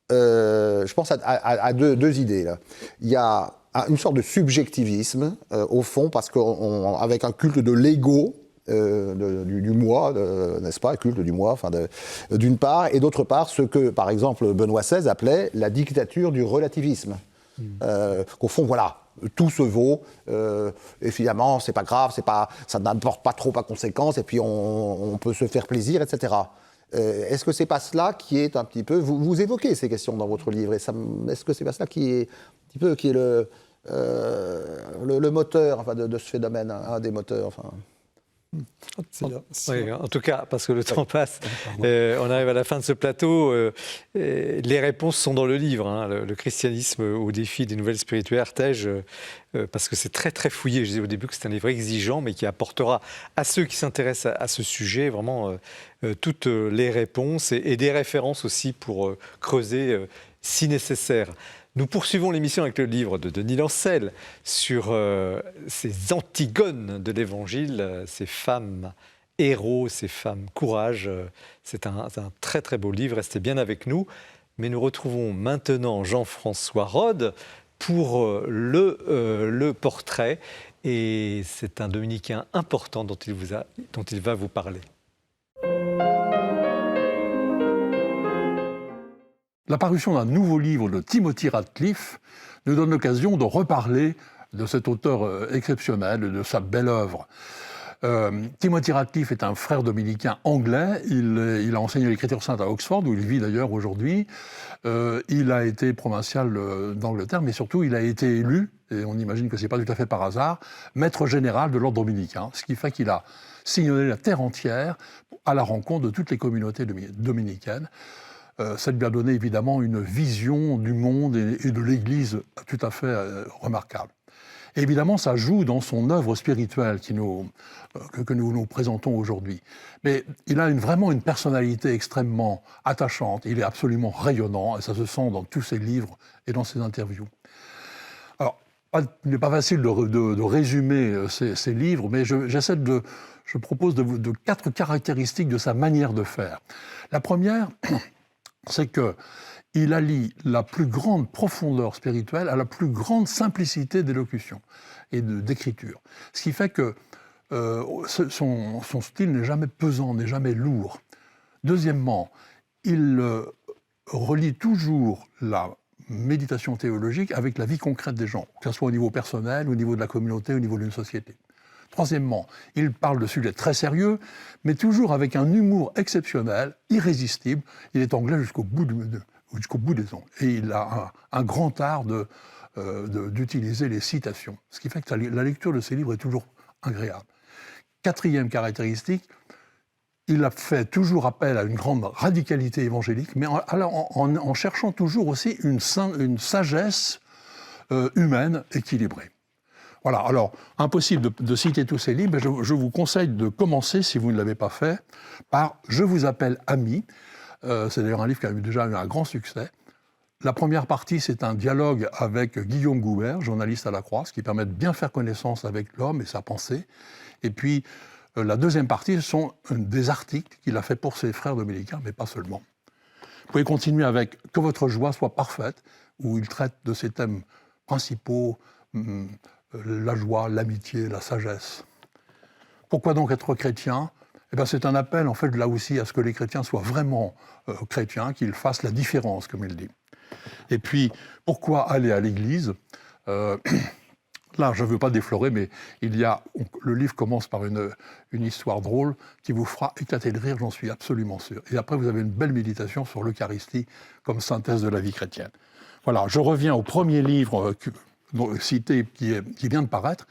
je pense à deux idées là. Il y a une sorte de subjectivisme au fond, parce qu'avec un culte de l'ego. Du moi, n'est-ce pas, culte du moi, d'une part, et d'autre part, ce que, par exemple, Benoît XVI appelait la dictature du relativisme. Qu'au fond, voilà, tout se vaut, et finalement, c'est pas grave, ça n'apporte pas trop à conséquence, et puis on peut se faire plaisir, etc. Est-ce que c'est pas cela qui est un petit peu... Vous évoquez ces questions dans votre livre, et est-ce que c'est pas cela qui est le moteur de ce phénomène, un des moteurs Oui, en tout cas, parce que le temps passe, on arrive à la fin de ce plateau, les réponses sont dans le livre, hein, le christianisme au défi des nouvelles spirituelles, Artege, parce que c'est très très fouillé. Je disais au début que c'est un livre exigeant, mais qui apportera à ceux qui s'intéressent à ce sujet vraiment toutes les réponses et des références aussi pour creuser si nécessaire. Nous poursuivons l'émission avec le livre de Denis Lancel sur ces antigones de l'Évangile, ces femmes héros, ces femmes courage. C'est un très très beau livre, restez bien avec nous. Mais nous retrouvons maintenant Jean-François Rode pour le portrait. Et c'est un dominicain important dont il va vous parler. La parution d'un nouveau livre de Timothy Radcliffe nous donne l'occasion de reparler de cet auteur exceptionnel, de sa belle œuvre. Timothy Radcliffe est un frère dominicain anglais. Il a enseigné l'écriture sainte à Oxford, où il vit d'ailleurs aujourd'hui. Il a été provincial d'Angleterre, mais surtout il a été élu, et on imagine que ce n'est pas tout à fait par hasard, maître général de l'ordre dominicain, ce qui fait qu'il a sillonné la terre entière à la rencontre de toutes les communautés dominicaines. Ça lui a donné évidemment une vision du monde et de l'Église tout à fait remarquable. Et évidemment, ça joue dans son œuvre spirituelle que nous nous présentons aujourd'hui. Mais il a vraiment une personnalité extrêmement attachante. Il est absolument rayonnant, et ça se sent dans tous ses livres et dans ses interviews. Alors, il n'est pas facile de résumer ces livres, mais je propose de 4 caractéristiques de sa manière de faire. La première, c'est qu'il allie la plus grande profondeur spirituelle à la plus grande simplicité d'élocution et d'écriture. Ce qui fait que son style n'est jamais pesant, n'est jamais lourd. Deuxièmement, il relie toujours la méditation théologique avec la vie concrète des gens, que ce soit au niveau personnel, au niveau de la communauté, au niveau d'une société. Troisièmement, il parle de sujets très sérieux, mais toujours avec un humour exceptionnel, irrésistible. Il est anglais jusqu'au bout des ongles. Et il a un grand art d'utiliser les citations, ce qui fait que la lecture de ses livres est toujours agréable. Quatrième caractéristique, il a fait toujours appel à une grande radicalité évangélique, mais en cherchant toujours aussi une sagesse humaine équilibrée. Voilà, alors, impossible de citer tous ces livres, mais je vous conseille de commencer, si vous ne l'avez pas fait, par « Je vous appelle ami ». C'est d'ailleurs un livre qui a déjà eu un grand succès. La première partie, c'est un dialogue avec Guillaume Goubert, journaliste à la Croix, ce qui permet de bien faire connaissance avec l'homme et sa pensée. Et puis, la deuxième partie, ce sont des articles qu'il a fait pour ses frères dominicains, mais pas seulement. Vous pouvez continuer avec « Que votre joie soit parfaite », où il traite de ces thèmes principaux, la joie, l'amitié, la sagesse. Pourquoi donc être chrétien ? C'est un appel, en fait, là aussi, à ce que les chrétiens soient vraiment chrétiens, qu'ils fassent la différence, comme il dit. Et puis, pourquoi aller à l'Église ? là, je ne veux pas déflorer, mais le livre commence par une histoire drôle qui vous fera éclater de rire, j'en suis absolument sûr. Et après, vous avez une belle méditation sur l'Eucharistie comme synthèse de la vie chrétienne. Voilà, je reviens au premier livre cité qui vient de paraître,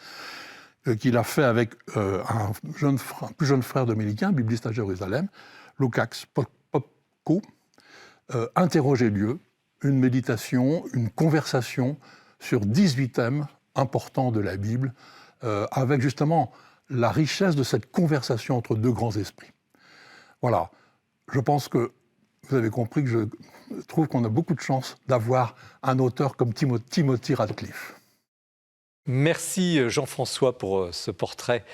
qu'il a fait avec un plus jeune frère dominicain, bibliste à Jérusalem, Lukács Popko, Interroger Dieu, une méditation, une conversation sur 18 thèmes importants de la Bible, avec justement la richesse de cette conversation entre deux grands esprits. Voilà, je pense que vous avez compris que je trouve qu'on a beaucoup de chance d'avoir un auteur comme Timothy Radcliffe. Merci Jean-François pour ce portrait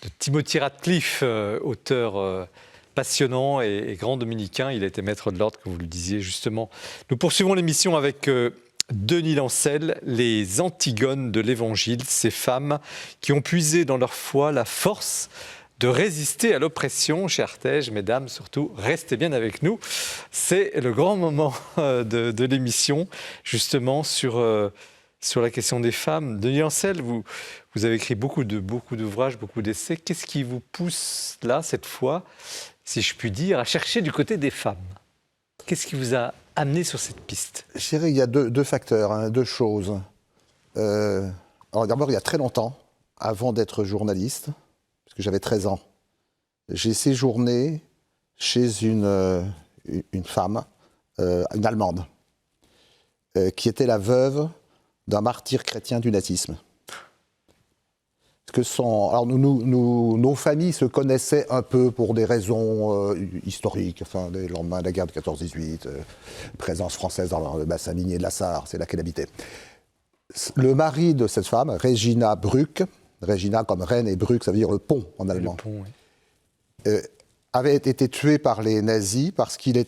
de Timothy Radcliffe, auteur passionnant et grand dominicain. Il a été maître de l'ordre, comme vous le disiez justement. Nous poursuivons l'émission avec Denis Lancel, les Antigones de l'Évangile, ces femmes qui ont puisé dans leur foi la force de résister à l'oppression. Chez Artege, mesdames, surtout, restez bien avec nous. C'est le grand moment de l'émission, justement, sur la question des femmes. Denis Lancel, vous avez écrit beaucoup d'ouvrages, beaucoup d'essais. Qu'est-ce qui vous pousse là, cette fois, si je puis dire, à chercher du côté des femmes? Qu'est-ce qui vous a amené sur cette piste? Je dirais qu'il y a deux facteurs, deux choses. Alors d'abord, il y a très longtemps, avant d'être journaliste, parce que j'avais 13 ans, j'ai séjourné chez une femme, une Allemande, qui était la veuve d'un martyr chrétien du nazisme. Alors nos familles se connaissaient un peu pour des raisons historiques, enfin, des lendemains de la guerre de 14-18, présence française dans le bassin minier de la Sarre, c'est là qu'elle habitait. Le mari de cette femme, Regina Brück, Regina comme reine et Brück, ça veut dire le pont en allemand, avait été tué par les nazis parce qu'il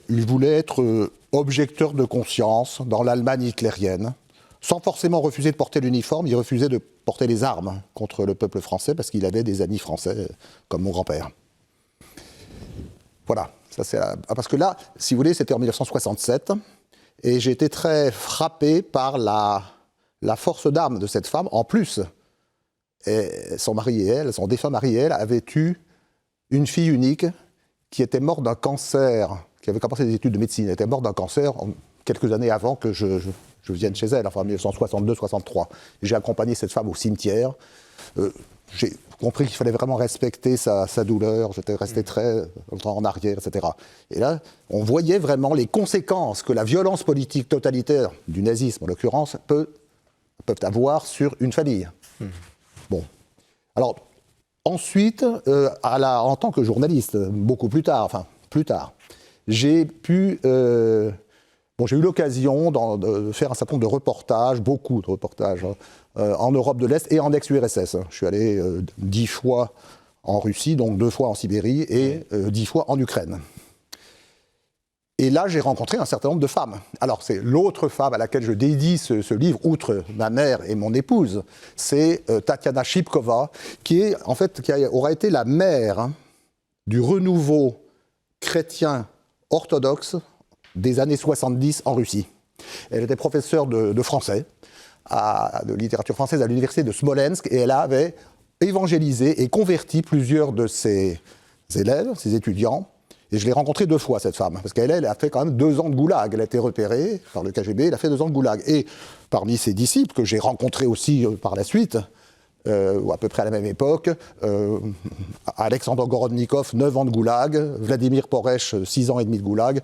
voulait être objecteur de conscience dans l'Allemagne hitlérienne. Sans forcément refuser de porter l'uniforme, il refusait de porter les armes contre le peuple français parce qu'il avait des amis français, comme mon grand-père. Voilà, parce que là, si vous voulez, c'était en 1967, et j'ai été très frappé par la force d'âme de cette femme. En plus, son défunt mari et elle avaient eu une fille unique qui était morte d'un cancer, qui avait commencé des études de médecine, elle était morte d'un cancer quelques années avant que je vienne chez elle, enfin en 1962-63. J'ai accompagné cette femme au cimetière. J'ai compris qu'il fallait vraiment respecter sa douleur. J'étais resté très longtemps en arrière, etc. Et là, on voyait vraiment les conséquences que la violence politique totalitaire, du nazisme en l'occurrence, peuvent avoir sur une famille. Bon. Alors, ensuite, en tant que journaliste, plus tard, j'ai eu l'occasion de faire un certain nombre de reportages, beaucoup de reportages, en Europe de l'Est et en ex-URSS. Je suis allé 10 fois en Russie, donc 2 fois en Sibérie et 10 fois en Ukraine. Et là, j'ai rencontré un certain nombre de femmes. Alors, c'est l'autre femme à laquelle je dédie ce livre, outre ma mère et mon épouse, c'est Tatiana Shipkova, qui aura été la mère du renouveau chrétien orthodoxe des années 70 en Russie. Elle était professeure de français, de littérature française à l'université de Smolensk, et elle avait évangélisé et converti plusieurs de ses élèves, ses étudiants. Et je l'ai rencontrée 2 fois, cette femme, parce qu'elle a fait quand même 2 ans de goulag. Elle a été repérée par le KGB, elle a fait 2 ans de goulag. Et parmi ses disciples, que j'ai rencontrés aussi par la suite, ou à peu près à la même époque, Alexandre Gorodnikov, 9 ans de goulag, Vladimir Porech, 6 ans et demi de goulag,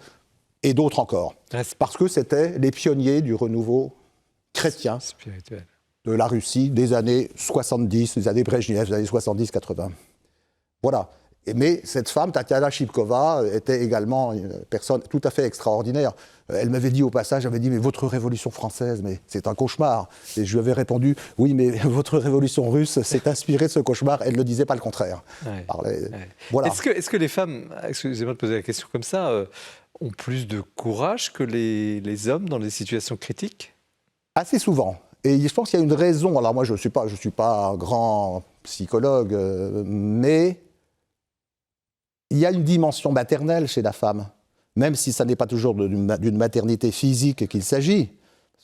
et d'autres encore. Parce que c'était les pionniers du renouveau chrétien spirituel de la Russie des années 70, des années Brejnev, des années 70-80. Voilà. Mais cette femme, Tatiana Shipkova, était également une personne tout à fait extraordinaire. Elle m'avait dit au passage, mais votre révolution française, mais c'est un cauchemar. Et je lui avais répondu, oui, mais votre révolution russe s'est inspirée de ce cauchemar. Elle ne disait pas le contraire. Ouais. Voilà. Est-ce que les femmes, excusez-moi de poser la question comme ça, ont plus de courage que les hommes dans des situations critiques? Assez souvent. Et je pense qu'il y a une raison. Alors moi, je suis pas un grand psychologue, mais il y a une dimension maternelle chez la femme, même si ça n'est pas toujours d'une maternité physique qu'il s'agit.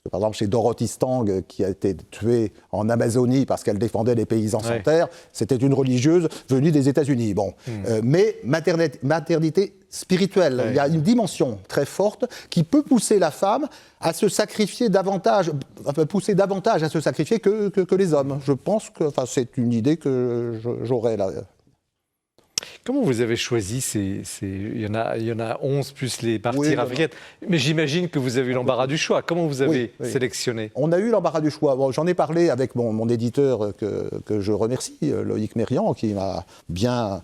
Par exemple, chez Dorothy Stang, qui a été tuée en Amazonie parce qu'elle défendait les paysans sans terre, c'était une religieuse venue des États-Unis. Bon. Mais maternité spirituelle, il y a une dimension très forte qui peut pousser la femme à se sacrifier davantage, pousser davantage à se sacrifier que les hommes. Je pense que c'est une idée que j'aurais là. Comment vous avez choisi il y en a 11 plus les parties africaines. Mais j'imagine que vous avez eu l'embarras du choix. Comment vous avez sélectionné ? On a eu l'embarras du choix. Bon, j'en ai parlé avec mon éditeur que je remercie, Loïc Mérian, qui m'a bien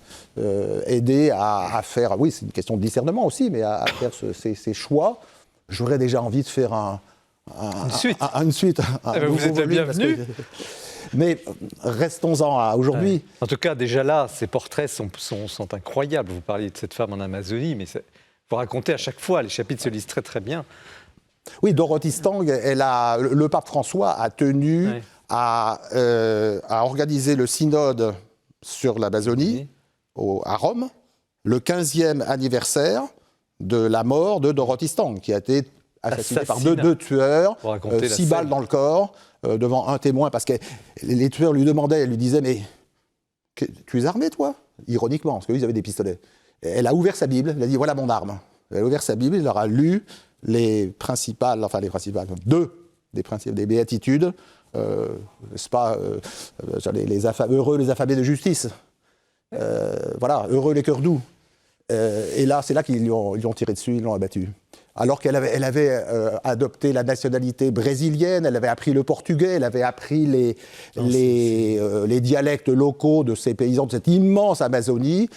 aidé à faire, oui, c'est une question de discernement aussi, mais à faire ces choix. J'aurais déjà envie de faire une suite. Vous êtes bienvenu. Mais restons-en à aujourd'hui. En tout cas, déjà là, ces portraits sont incroyables. Vous parliez de cette femme en Amazonie, mais vous racontez à chaque fois, les chapitres se lisent très très bien. Oui, Dorothy Stang, le pape François a tenu à organiser le synode sur l'Amazonie à Rome, le 15e anniversaire de la mort de Dorothy Stang, qui a été assassinée par deux tueurs, 6 balles dans le corps, devant un témoin, parce que les tueurs lui disaient, mais tu es armé, toi ? Ironiquement, parce qu'eux, ils avaient des pistolets. Elle a ouvert sa Bible, elle a dit, voilà mon arme. Elle a ouvert sa Bible, elle leur a lu deux des béatitudes, n'est-ce pas, heureux les affamés de justice, heureux les cœurs doux. Et là, c'est là qu'ils lui ont tiré dessus, ils l'ont abattu. Alors qu'elle avait adopté la nationalité brésilienne, elle avait appris le portugais, elle avait appris les dialectes locaux de ces paysans de cette immense Amazonie,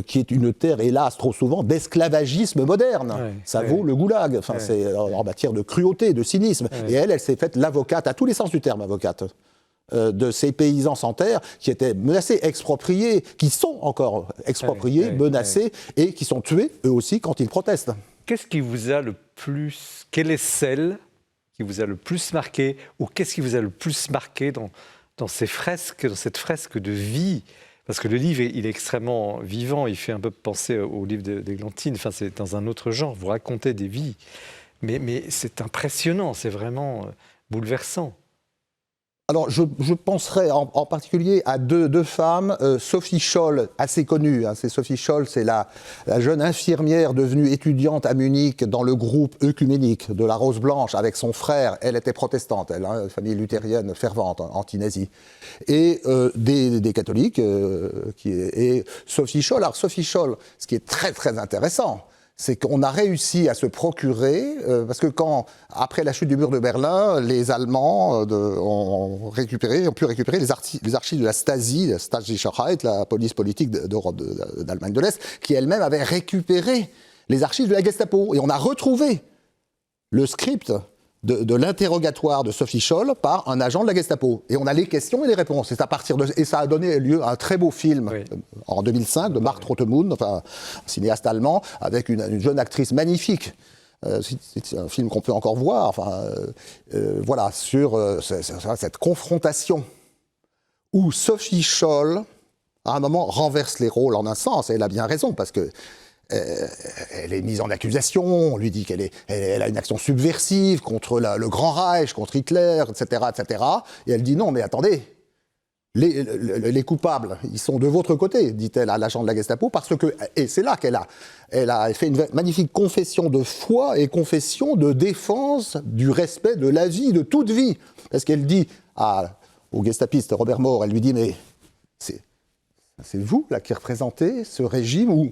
qui est une terre, hélas, trop souvent, d'esclavagisme moderne. Ça vaut le goulag. C'est en matière de cruauté, de cynisme. Et elle s'est faite l'avocate, à tous les sens du terme, avocate, de ces paysans sans terre qui étaient menacés, expropriés, qui sont encore expropriés, menacés et qui sont tués eux aussi quand ils protestent. Qu'est-ce qui vous a le plus... Quelle est celle qui vous a le plus marqué, ou qu'est-ce qui vous a le plus marqué dans ces fresques, dans cette fresque de vie ? Parce que le livre, il est extrêmement vivant, il fait un peu penser au livre d'Églantine, c'est dans un autre genre, vous racontez des vies, mais c'est impressionnant, c'est vraiment bouleversant. Alors, je penserais en particulier à deux femmes, Sophie Scholl, assez connue. Sophie Scholl, c'est la jeune infirmière devenue étudiante à Munich dans le groupe œcuménique de la Rose Blanche avec son frère. Elle était protestante, une famille luthérienne fervente, anti-nazie. Et des catholiques. Et Sophie Scholl. Alors, Sophie Scholl, ce qui est très, très intéressant, c'est qu'on a réussi à se procurer, parce que après la chute du mur de Berlin, les Allemands ont pu récupérer les archives de la Stasi, la Stasi-Sicherheit, la police politique d'Allemagne de l'Est, qui elle-même avait récupéré les archives de la Gestapo. Et on a retrouvé le script de l'interrogatoire de Sophie Scholl par un agent de la Gestapo. Et on a les questions et les réponses. Et ça a donné lieu à un très beau film en 2005 de Mark Rotemund, un cinéaste allemand, avec une jeune actrice magnifique. C'est un film qu'on peut encore voir. Sur cette confrontation où Sophie Scholl, à un moment, renverse les rôles en un sens. Et elle a bien raison, parce que elle est mise en accusation, on lui dit qu'elle a une action subversive contre le Grand Reich, contre Hitler, etc., etc. Et elle dit non, mais attendez, les coupables, ils sont de votre côté, dit-elle à l'agent de la Gestapo, et c'est là qu'elle a fait une magnifique confession de foi et confession de défense du respect de la vie, de toute vie. Parce qu'elle dit au gestapiste Robert Moore, elle lui dit, mais c'est vous là qui représentez ce régime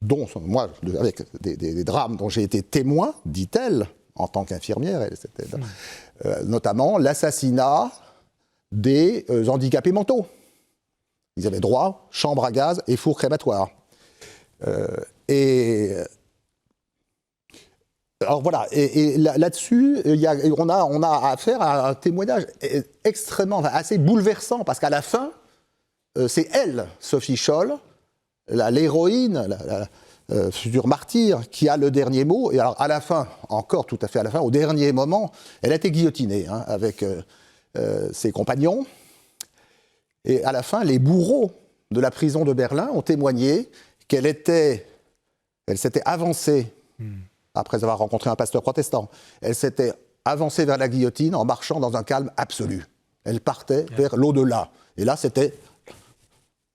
dont moi, avec des drames dont j'ai été témoin, dit-elle, en tant qu'infirmière, notamment l'assassinat des handicapés mentaux. Ils avaient droit, chambre à gaz et four crématoire. Alors voilà, et là-dessus, on a affaire à un témoignage assez bouleversant, parce qu'à la fin, c'est elle, Sophie Scholl, l'héroïne, la future martyre, qui a le dernier mot. Et alors, à la fin, encore tout à fait à la fin, au dernier moment, elle a été guillotinée avec ses compagnons. Et à la fin, les bourreaux de la prison de Berlin ont témoigné qu'elle s'était avancée après avoir rencontré un pasteur protestant. Elle s'était avancée vers la guillotine en marchant dans un calme absolu. Elle partait vers l'au-delà. Et là, c'était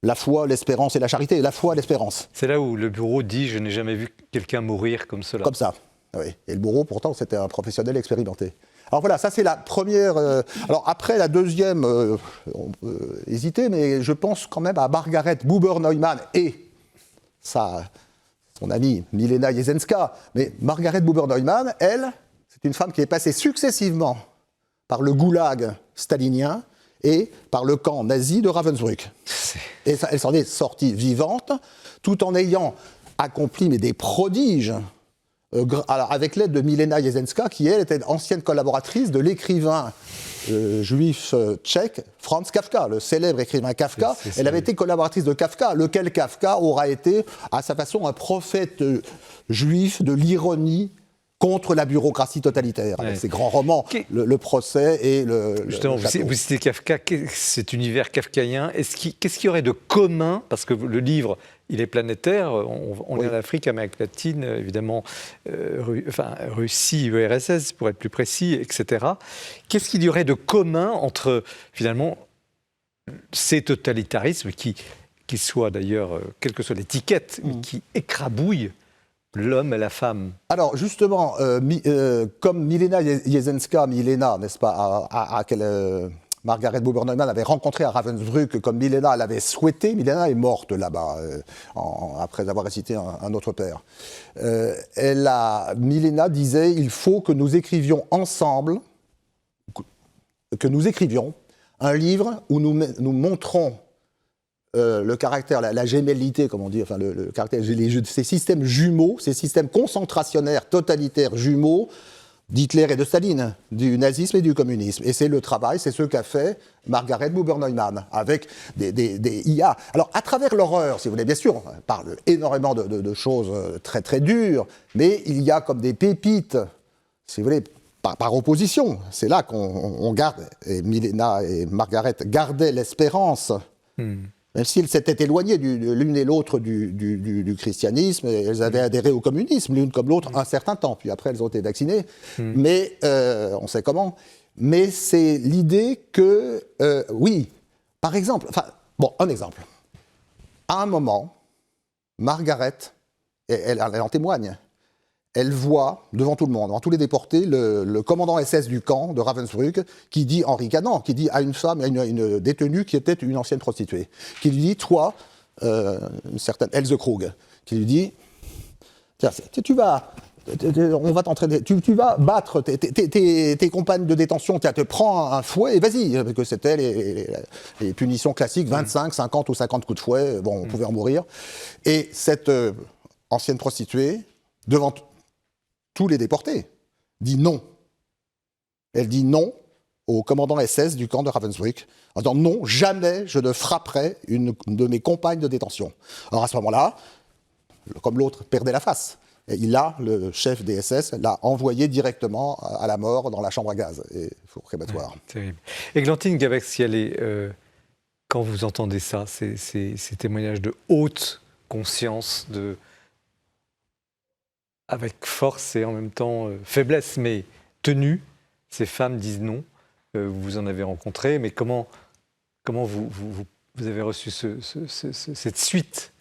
la foi, l'espérance et la charité. La foi, l'espérance. C'est là où le bourreau dit « Je n'ai jamais vu quelqu'un mourir comme cela ». Comme ça, oui. Et le bourreau, pourtant, c'était un professionnel expérimenté. Alors voilà, ça c'est la première... alors après, la deuxième, on peut hésiter, mais je pense quand même à Margaret Buber-Neumann et son amie Milena Jesenska. Mais Margaret Buber-Neumann, elle, c'est une femme qui est passée successivement par le goulag stalinien et par le camp nazi de Ravensbrück. Et elle s'en est sortie vivante, tout en ayant accompli des prodiges, alors avec l'aide de Milena Jesenska, qui elle était ancienne collaboratrice de l'écrivain juif tchèque Franz Kafka, le célèbre écrivain Kafka. Elle avait été collaboratrice de Kafka, lequel Kafka aura été, à sa façon, un prophète juif de l'ironie contre la bureaucratie totalitaire, avec ses grands romans, le procès et le Justement, vous citez Kafka, cet univers kafkaïen. Qu'est-ce qu'il y aurait de commun, parce que le livre, il est planétaire, on est en Afrique, Amérique latine, évidemment, Russie, URSS, pour être plus précis, etc. Qu'est-ce qu'il y aurait de commun entre, finalement, ces totalitarismes qui soient d'ailleurs, quelle que soit l'étiquette, qui écrabouillent l'homme et la femme? Alors justement, comme Milena Jesenska, n'est-ce pas, Margaret Buber-Neumann avait rencontré à Ravensbrück, comme Milena l'avait souhaité. Milena est morte là-bas, après avoir récité un autre père. Milena disait, il faut que nous écrivions ensemble, un livre où nous montrons le caractère, la gémellité, comme on dit, enfin le caractère, ces systèmes jumeaux, ces systèmes concentrationnaires, totalitaires jumeaux, d'Hitler et de Staline, du nazisme et du communisme. Et c'est le travail, c'est ce qu'a fait Margaret Buber-Neumann, avec des IA. Alors, à travers l'horreur, si vous voulez, bien sûr, on parle énormément de choses très très dures, mais il y a comme des pépites, si vous voulez, par opposition. C'est là qu'on garde, et Milena et Margaret gardaient l'espérance. Même s'ils s'étaient éloignés l'une et l'autre du christianisme, elles avaient adhéré au communisme, l'une comme l'autre, un certain temps. Puis après, elles ont été vaccinées. Mais, on sait comment. Mais c'est l'idée que, oui, par exemple, un exemple. À un moment, Margaret, elle en témoigne, elle voit, devant tout le monde, devant tous les déportés, le commandant SS du camp de Ravensbrück qui dit, en ricanant, qui dit à une femme, à une détenue qui était une ancienne prostituée, qui lui dit, toi, une certaine Else Krug, qui lui dit, tiens, on va t'entraîner, tu vas battre tes compagnes de détention, te prends un fouet et vas-y, parce que c'était les punitions classiques, 25, 50 ou 50 coups de fouet, bon, on pouvait en mourir. Et cette ancienne prostituée, devant tous les déportés, dit non. Elle dit non au commandant SS du camp de Ravensbrück, en disant non, jamais je ne frapperai une de mes compagnes de détention. Alors à ce moment-là, comme l'autre perdait la face, le chef des SS, l'a envoyé directement à la mort dans la chambre à gaz, au crématoire. Terrible. Églantine Gabec-Sialé, quand vous entendez ça, ces témoignages de haute conscience, avec force et en même temps faiblesse, mais tenue, ces femmes disent non. Vous en avez rencontré, mais comment vous avez reçu cette suite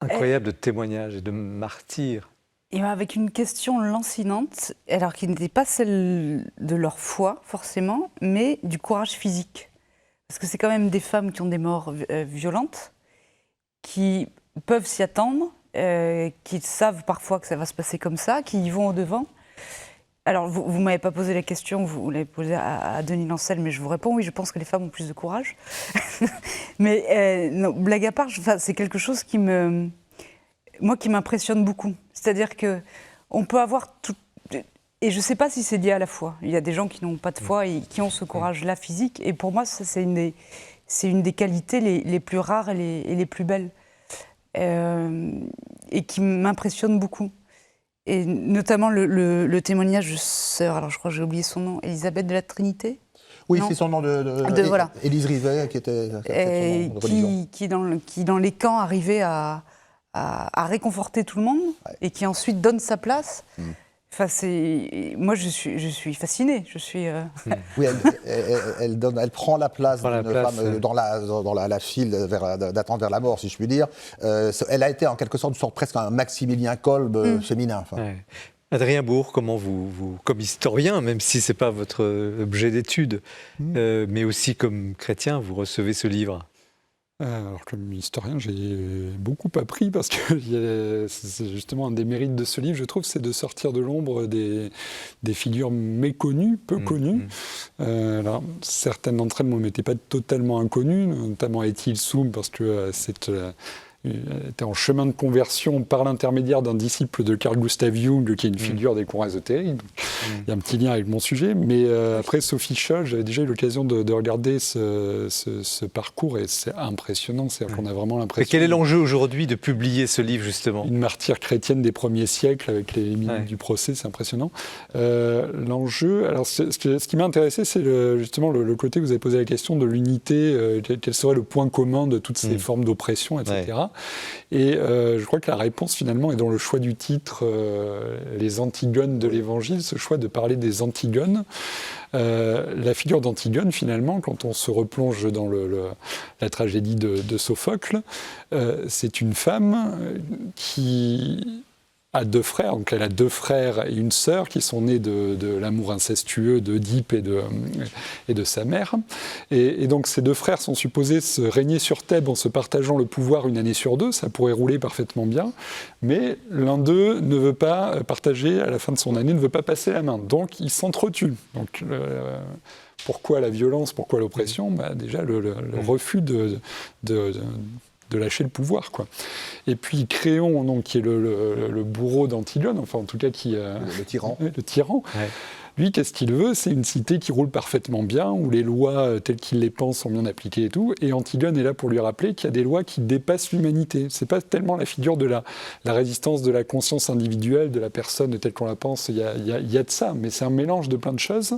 incroyable de témoignages et de martyrs? Et avec une question lancinante, alors qui n'était pas celle de leur foi, forcément, mais du courage physique. Parce que c'est quand même des femmes qui ont des morts violentes, qui peuvent s'y attendre, qui savent parfois que ça va se passer comme ça, qui y vont au-devant. Alors, vous ne m'avez pas posé la question, vous l'avez posée à Denis Lancel, mais je vous réponds, oui, je pense que les femmes ont plus de courage. Mais non, blague à part, c'est quelque chose qui m'impressionne beaucoup. C'est-à-dire qu'on peut avoir tout... Et je ne sais pas si c'est lié à la foi. Il y a des gens qui n'ont pas de foi et qui ont ce courage-là physique. Et pour moi, ça, c'est une des qualités les plus rares et les plus belles. Et qui m'impressionne beaucoup. Et notamment le témoignage de sœur, alors je crois que j'ai oublié son nom, Elisabeth de la Trinité. Oui, c'est son nom voilà. Élise Rivet, qui était son nom de religion. Qui dans les camps arrivait à à réconforter tout le monde et qui ensuite donne sa place. Enfin, moi, je suis fascinée. Oui, elle prend la place d'une femme dans la file d'attente vers la mort, si je puis dire. Elle a été en quelque sorte presque un Maximilien Kolb féminin. Ouais. Adrien Bourg, comment vous, comme historien, même si ce n'est pas votre objet d'étude, mais aussi comme chrétien, vous recevez ce livre? Alors, comme historien, j'ai beaucoup appris parce que c'est justement un des mérites de ce livre, je trouve, c'est de sortir de l'ombre des figures méconnues, peu connues. Alors, certaines d'entre elles ne m'étaient pas totalement inconnues, notamment Ethel Soum, parce que était en chemin de conversion par l'intermédiaire d'un disciple de Carl Gustav Jung, qui est une figure des courants ésotériques. Il y a un petit lien avec mon sujet. Mais après, Sophie Scholl, j'avais déjà eu l'occasion de regarder ce parcours et c'est impressionnant. C'est-à-dire qu'on a vraiment l'impression... Et quel est l'enjeu aujourd'hui de publier ce livre, justement? Une martyre chrétienne des premiers siècles avec les minutes du procès, c'est impressionnant. L'enjeu... Alors, ce qui m'a intéressé, c'est justement le côté que vous avez posé la question de l'unité, quel serait le point commun de toutes ces formes d'oppression, etc. Et je crois que la réponse finalement est dans le choix du titre, les Antigones de l'Évangile, ce choix de parler des Antigones. La figure d'Antigone, finalement, quand on se replonge dans la tragédie de Sophocle, c'est une femme qui a deux frères, donc elle a deux frères et une sœur qui sont nés de l'amour incestueux d'Oedipe et de sa mère. Et donc ces deux frères sont supposés se régner sur Thèbes en se partageant le pouvoir une année sur deux, ça pourrait rouler parfaitement bien, mais l'un d'eux ne veut pas partager, à la fin de son année, ne veut pas passer la main, donc ils s'entretuent. Donc pourquoi la violence, pourquoi l'oppression? Déjà le refus de lâcher le pouvoir, quoi. Et puis Créon, donc, qui est le bourreau d'Antigone, enfin en tout cas le tyran. Le tyran. Ouais. Lui, qu'est-ce qu'il veut? C'est une cité qui roule parfaitement bien, où les lois telles qu'il les pense sont bien appliquées et tout. Et Antigone est là pour lui rappeler qu'il y a des lois qui dépassent l'humanité. C'est pas tellement la figure de la résistance de la conscience individuelle, de la personne telle qu'on la pense. Il y a de ça, mais c'est un mélange de plein de choses.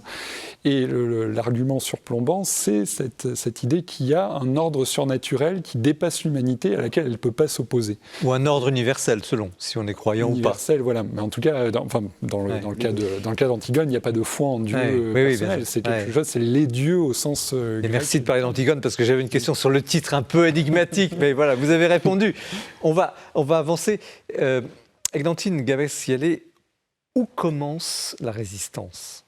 Et l'argument surplombant, c'est cette idée qu'il y a un ordre surnaturel qui dépasse l'humanité, à laquelle elle ne peut pas s'opposer. Ou un ordre universel, selon, si on est croyant ou pas. Universel, voilà. Mais en tout cas, dans le cas d'Antigone, il n'y a pas de foi en Dieu personnel. C'est quelque chose, c'est les dieux au sens grec. Merci de parler d'Antigone, parce que j'avais une question sur le titre un peu énigmatique, mais voilà, vous avez répondu. On va avancer. Églantine Gabès-Yalé, où commence la résistance?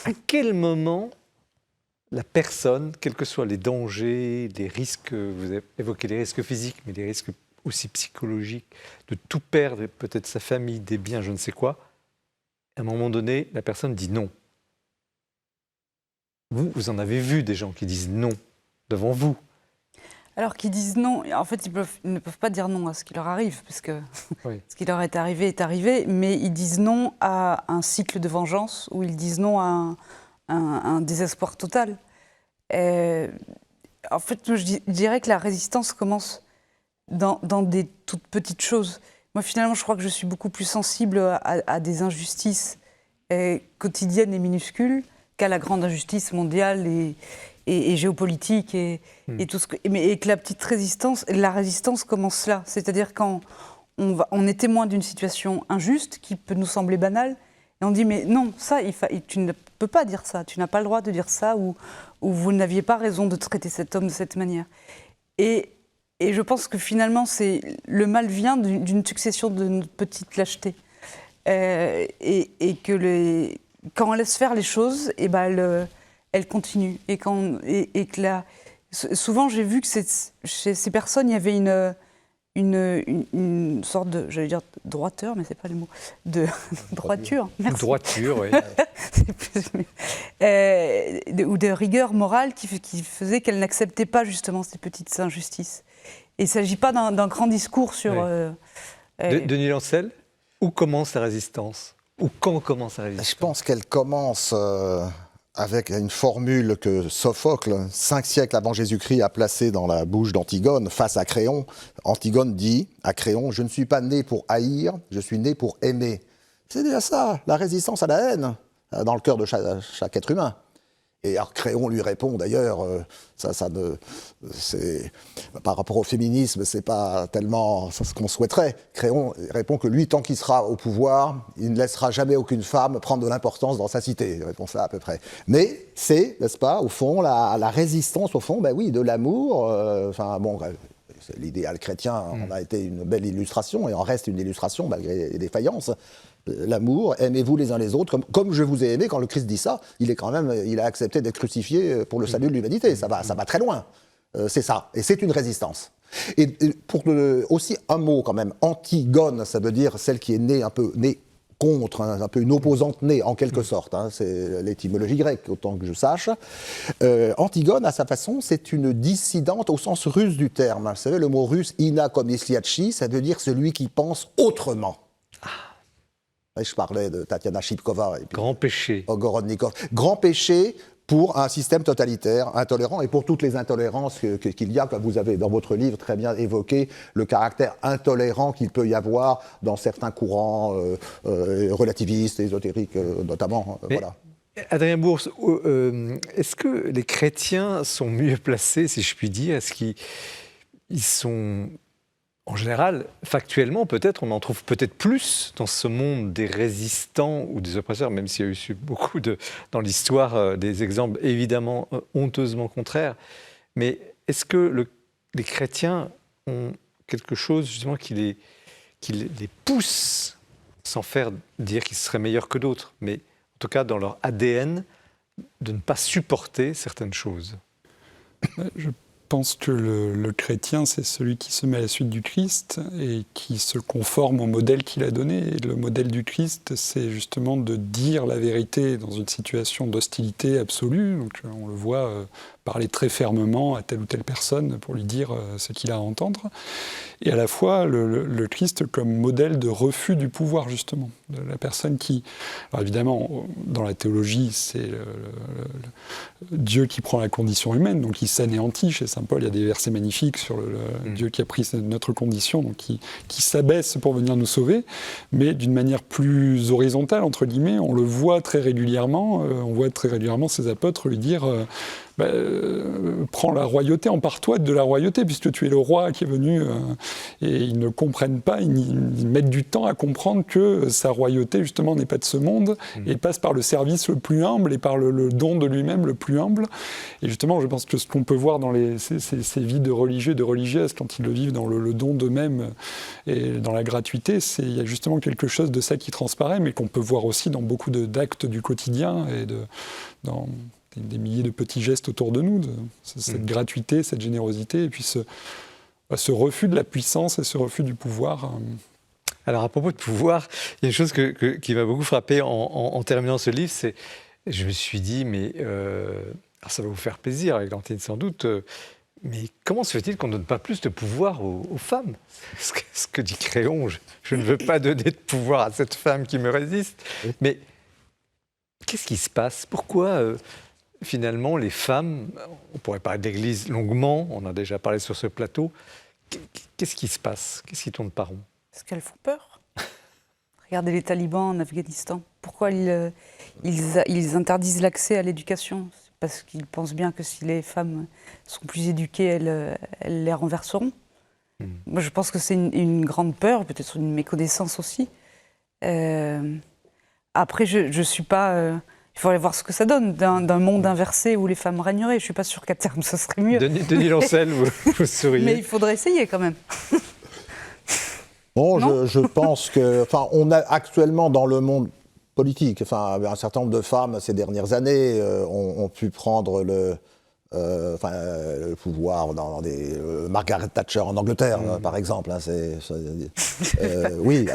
À quel moment la personne, quels que soient les dangers, les risques, vous avez évoqué les risques physiques, mais les risques aussi psychologiques, de tout perdre, peut-être sa famille, des biens, je ne sais quoi, à un moment donné, la personne dit non. Vous en avez vu des gens qui disent non devant vous. Alors qu'ils disent non, en fait, ils ne peuvent pas dire non à ce qui leur arrive, parce que ce qui leur est arrivé, mais ils disent non à un cycle de vengeance, ou ils disent non à un désespoir total. En fait, je dirais que la résistance commence dans des toutes petites choses. Moi, finalement, je crois que je suis beaucoup plus sensible à des injustices quotidiennes et minuscules qu'à la grande injustice mondiale et géopolitique et tout ce que. Et que la résistance commence là. C'est-à-dire quand on est témoin d'une situation injuste qui peut nous sembler banale, et on dit mais non, ça, tu ne peux pas dire ça, tu n'as pas le droit de dire ça, ou vous n'aviez pas raison de traiter cet homme de cette manière. Et je pense que finalement, le mal vient d'une succession de petites lâchetés. Et que quand on laisse faire les choses, elles continuent. Souvent, j'ai vu que chez ces personnes, il y avait une sorte de, j'allais dire droiteur, mais c'est pas le mot, de droiture. Merci. Droiture, oui. Ou de rigueur morale qui faisait qu'elle n'acceptait pas justement ces petites injustices. Et il ne s'agit pas d'un grand discours sur... Denis Lancel, où commence la résistance? Ou quand commence la résistance? Je pense qu'elle commence avec une formule que Sophocle, 5 siècles avant Jésus-Christ, a placée dans la bouche d'Antigone face à Créon. Antigone dit à Créon « Je ne suis pas né pour haïr, je suis né pour aimer ». C'est déjà ça, la résistance à la haine, dans le cœur de chaque être humain. Et alors Créon lui répond d'ailleurs, par rapport au féminisme, c'est pas tellement ce qu'on souhaiterait. Créon répond que lui, tant qu'il sera au pouvoir, il ne laissera jamais aucune femme prendre de l'importance dans sa cité. Il répond ça à peu près. Mais c'est, n'est-ce pas, au fond, la résistance, au fond, ben oui, de l'amour. L'idéal chrétien en a été une belle illustration et en reste une illustration malgré les défaillances. L'amour, aimez-vous les uns les autres, comme je vous ai aimé. Quand le Christ dit ça, il a accepté d'être crucifié pour le salut de l'humanité. Ça va très loin. C'est ça, et c'est une résistance. Et pour aussi un mot quand même, Antigone, ça veut dire celle qui est née contre, un peu une opposante née en quelque sorte, c'est l'étymologie grecque autant que je sache. Antigone, à sa façon, c'est une dissidente au sens russe du terme. Vous savez, le mot russe, ina komisliachi, ça veut dire celui qui pense autrement. Je parlais de Tatiana Shipkova. Et puis Grand péché. Ogorodnikov. Grand péché pour un système totalitaire, intolérant, et pour toutes les intolérances qu'il y a, comme vous avez dans votre livre très bien évoqué, le caractère intolérant qu'il peut y avoir dans certains courants relativistes, ésotériques notamment. Voilà. Adrien Bourse, est-ce que les chrétiens sont mieux placés, si je puis dire? Est-ce qu'ils sont... En général, factuellement, peut-être, on en trouve peut-être plus dans ce monde des résistants ou des oppresseurs, même s'il y a eu beaucoup dans l'histoire des exemples évidemment honteusement contraires. Mais est-ce que les chrétiens ont quelque chose justement qui les pousse, sans faire dire qu'ils seraient meilleurs que d'autres, mais en tout cas dans leur ADN, de ne pas supporter certaines choses? Je pense que le chrétien, c'est celui qui se met à la suite du Christ et qui se conforme au modèle qu'il a donné. Et le modèle du Christ, c'est justement de dire la vérité dans une situation d'hostilité absolue. Donc, on le voit parler très fermement à telle ou telle personne pour lui dire ce qu'il a à entendre. Et à la fois, le Christ comme modèle de refus du pouvoir, justement. De la personne qui... Alors évidemment, dans la théologie, c'est Dieu qui prend la condition humaine, donc il s'anéantit. Chez saint Paul, il y a des versets magnifiques sur Dieu qui a pris notre condition, donc qui s'abaisse pour venir nous sauver, mais d'une manière plus horizontale, entre guillemets. On le voit très régulièrement, on voit très régulièrement ces apôtres lui dire... prends la royauté, empare-toi de la royauté, puisque tu es le roi qui est venu, et ils ne comprennent pas, ils mettent du temps à comprendre que sa royauté, justement, n'est pas de ce monde, et passe par le service le plus humble, et par le don de lui-même le plus humble. Et justement, je pense que ce qu'on peut voir dans ces vies de religieux et de religieuses, quand ils le vivent dans le don d'eux-mêmes, et dans la gratuité, il y a justement quelque chose de ça qui transparaît, mais qu'on peut voir aussi dans beaucoup d'actes du quotidien, et dans des milliers de petits gestes autour de nous, cette gratuité, cette générosité, et puis ce refus de la puissance et ce refus du pouvoir. Alors à propos de pouvoir, il y a une chose qui m'a beaucoup frappé en terminant ce livre, c'est, je me suis dit, mais alors ça va vous faire plaisir, Églantine sans doute, mais comment se fait-il qu'on ne donne pas plus de pouvoir aux femmes? Ce que dit Créon, je ne veux pas donner de pouvoir à cette femme qui me résiste, mais qu'est-ce qui se passe? Pourquoi finalement, les femmes, on pourrait parler de l'Église longuement, on a déjà parlé sur ce plateau, qu'est-ce qui se passe? Qu'est-ce qui tourne pas rond? Parce qu'elles font peur. Regardez les talibans en Afghanistan. Pourquoi ils interdisent l'accès à l'éducation? C'est parce qu'ils pensent bien que si les femmes sont plus éduquées, elles les renverseront. Moi, je pense que c'est une grande peur, peut-être une méconnaissance aussi. Après, je ne suis pas... Il faudrait voir ce que ça donne d'un monde inversé où les femmes régneraient. Je ne suis pas sûre qu'à terme, ce serait mieux. Denis Lancel, vous souriez. Mais il faudrait essayer quand même. Bon, je pense que... on a actuellement dans le monde politique, un certain nombre de femmes ces dernières années ont pu prendre le pouvoir dans Margaret Thatcher en Angleterre, par exemple. Oui,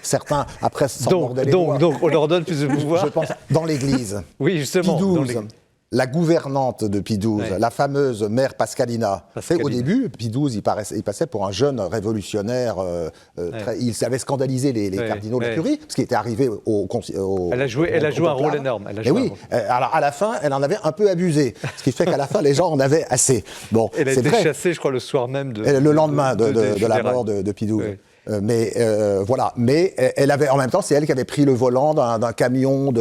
certains, après, s'en mordaient les doigts. Donc, on leur donne plus de pouvoir. Je pense dans l'Église. Oui, justement. Pie XII, la gouvernante de Pie XII, la fameuse mère Pascalina. Au début, Pie XII, il passait pour un jeune révolutionnaire. Il avait scandalisé les cardinaux de la Curie, ce qui était arrivé Elle a joué un rôle énorme. Alors à la fin, elle en avait un peu abusé, ce qui fait qu'à la fin, les gens en avaient assez. Bon, elle a été chassée, je crois, le soir même le lendemain de la mort de Pie XII. Oui. Voilà. Mais elle avait, en même temps, c'est elle qui avait pris le volant d'un camion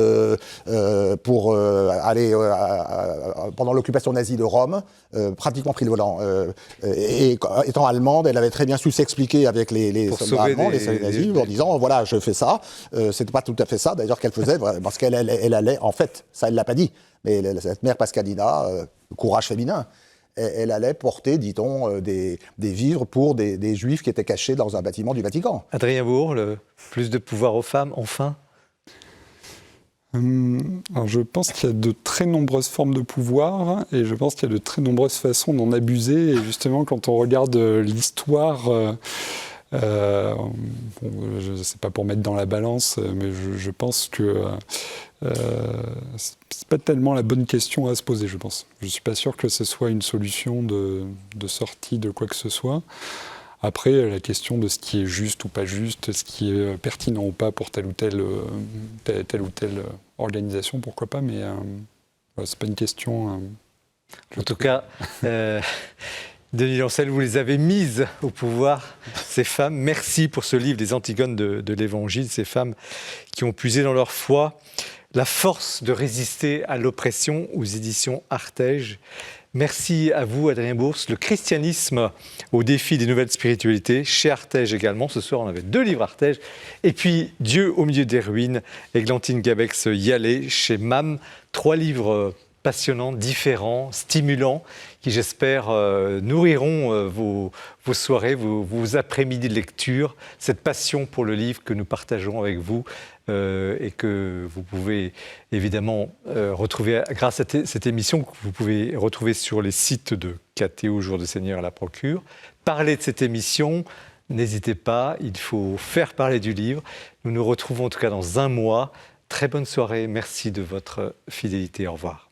pour aller pendant l'occupation nazie de Rome, pratiquement pris le volant. Et étant allemande, elle avait très bien su s'expliquer avec les soldats allemands, les nazis, en disant voilà, je fais ça. C'était pas tout à fait ça, d'ailleurs, qu'elle faisait, parce qu'elle allait, en fait, ça elle l'a pas dit, mais cette mère Pascalina, courage féminin. Elle allait porter, dit-on, des vivres pour des juifs qui étaient cachés dans un bâtiment du Vatican. Adrien Bourg, plus de pouvoir aux femmes, enfin? Alors je pense qu'il y a de très nombreuses formes de pouvoir et je pense qu'il y a de très nombreuses façons d'en abuser. Et justement, quand on regarde l'histoire, je sais pas pour mettre dans la balance, mais je pense que c'est pas tellement la bonne question à se poser, je pense. Je suis pas sûr que ce soit une solution de sortie de quoi que ce soit. Après, la question de ce qui est juste ou pas juste, ce qui est pertinent ou pas pour telle ou telle organisation, pourquoi pas, mais c'est pas une question... En tout cas, Denis Lancel, vous les avez mises au pouvoir, ces femmes. Merci pour ce livre des Antigones de l'Évangile, ces femmes qui ont puisé dans leur foi la force de résister à l'oppression aux éditions Artege. Merci à vous, Adrien Bourse. Le christianisme au défi des nouvelles spiritualités, chez Artege également. Ce soir, on avait 2 livres Artege. Et puis, Dieu au milieu des ruines, Églantine Gabex-Yallet, chez MAM. 3 livres passionnants, différents, stimulants, qui, j'espère, nourriront vos soirées, vos après-midi de lecture, cette passion pour le livre que nous partageons avec vous et que vous pouvez évidemment retrouver grâce à cette émission que vous pouvez retrouver sur les sites de KTO, Jour de Seigneur à la Procure. Parlez de cette émission, n'hésitez pas, il faut faire parler du livre. Nous nous retrouvons en tout cas dans un mois. Très bonne soirée, merci de votre fidélité, au revoir.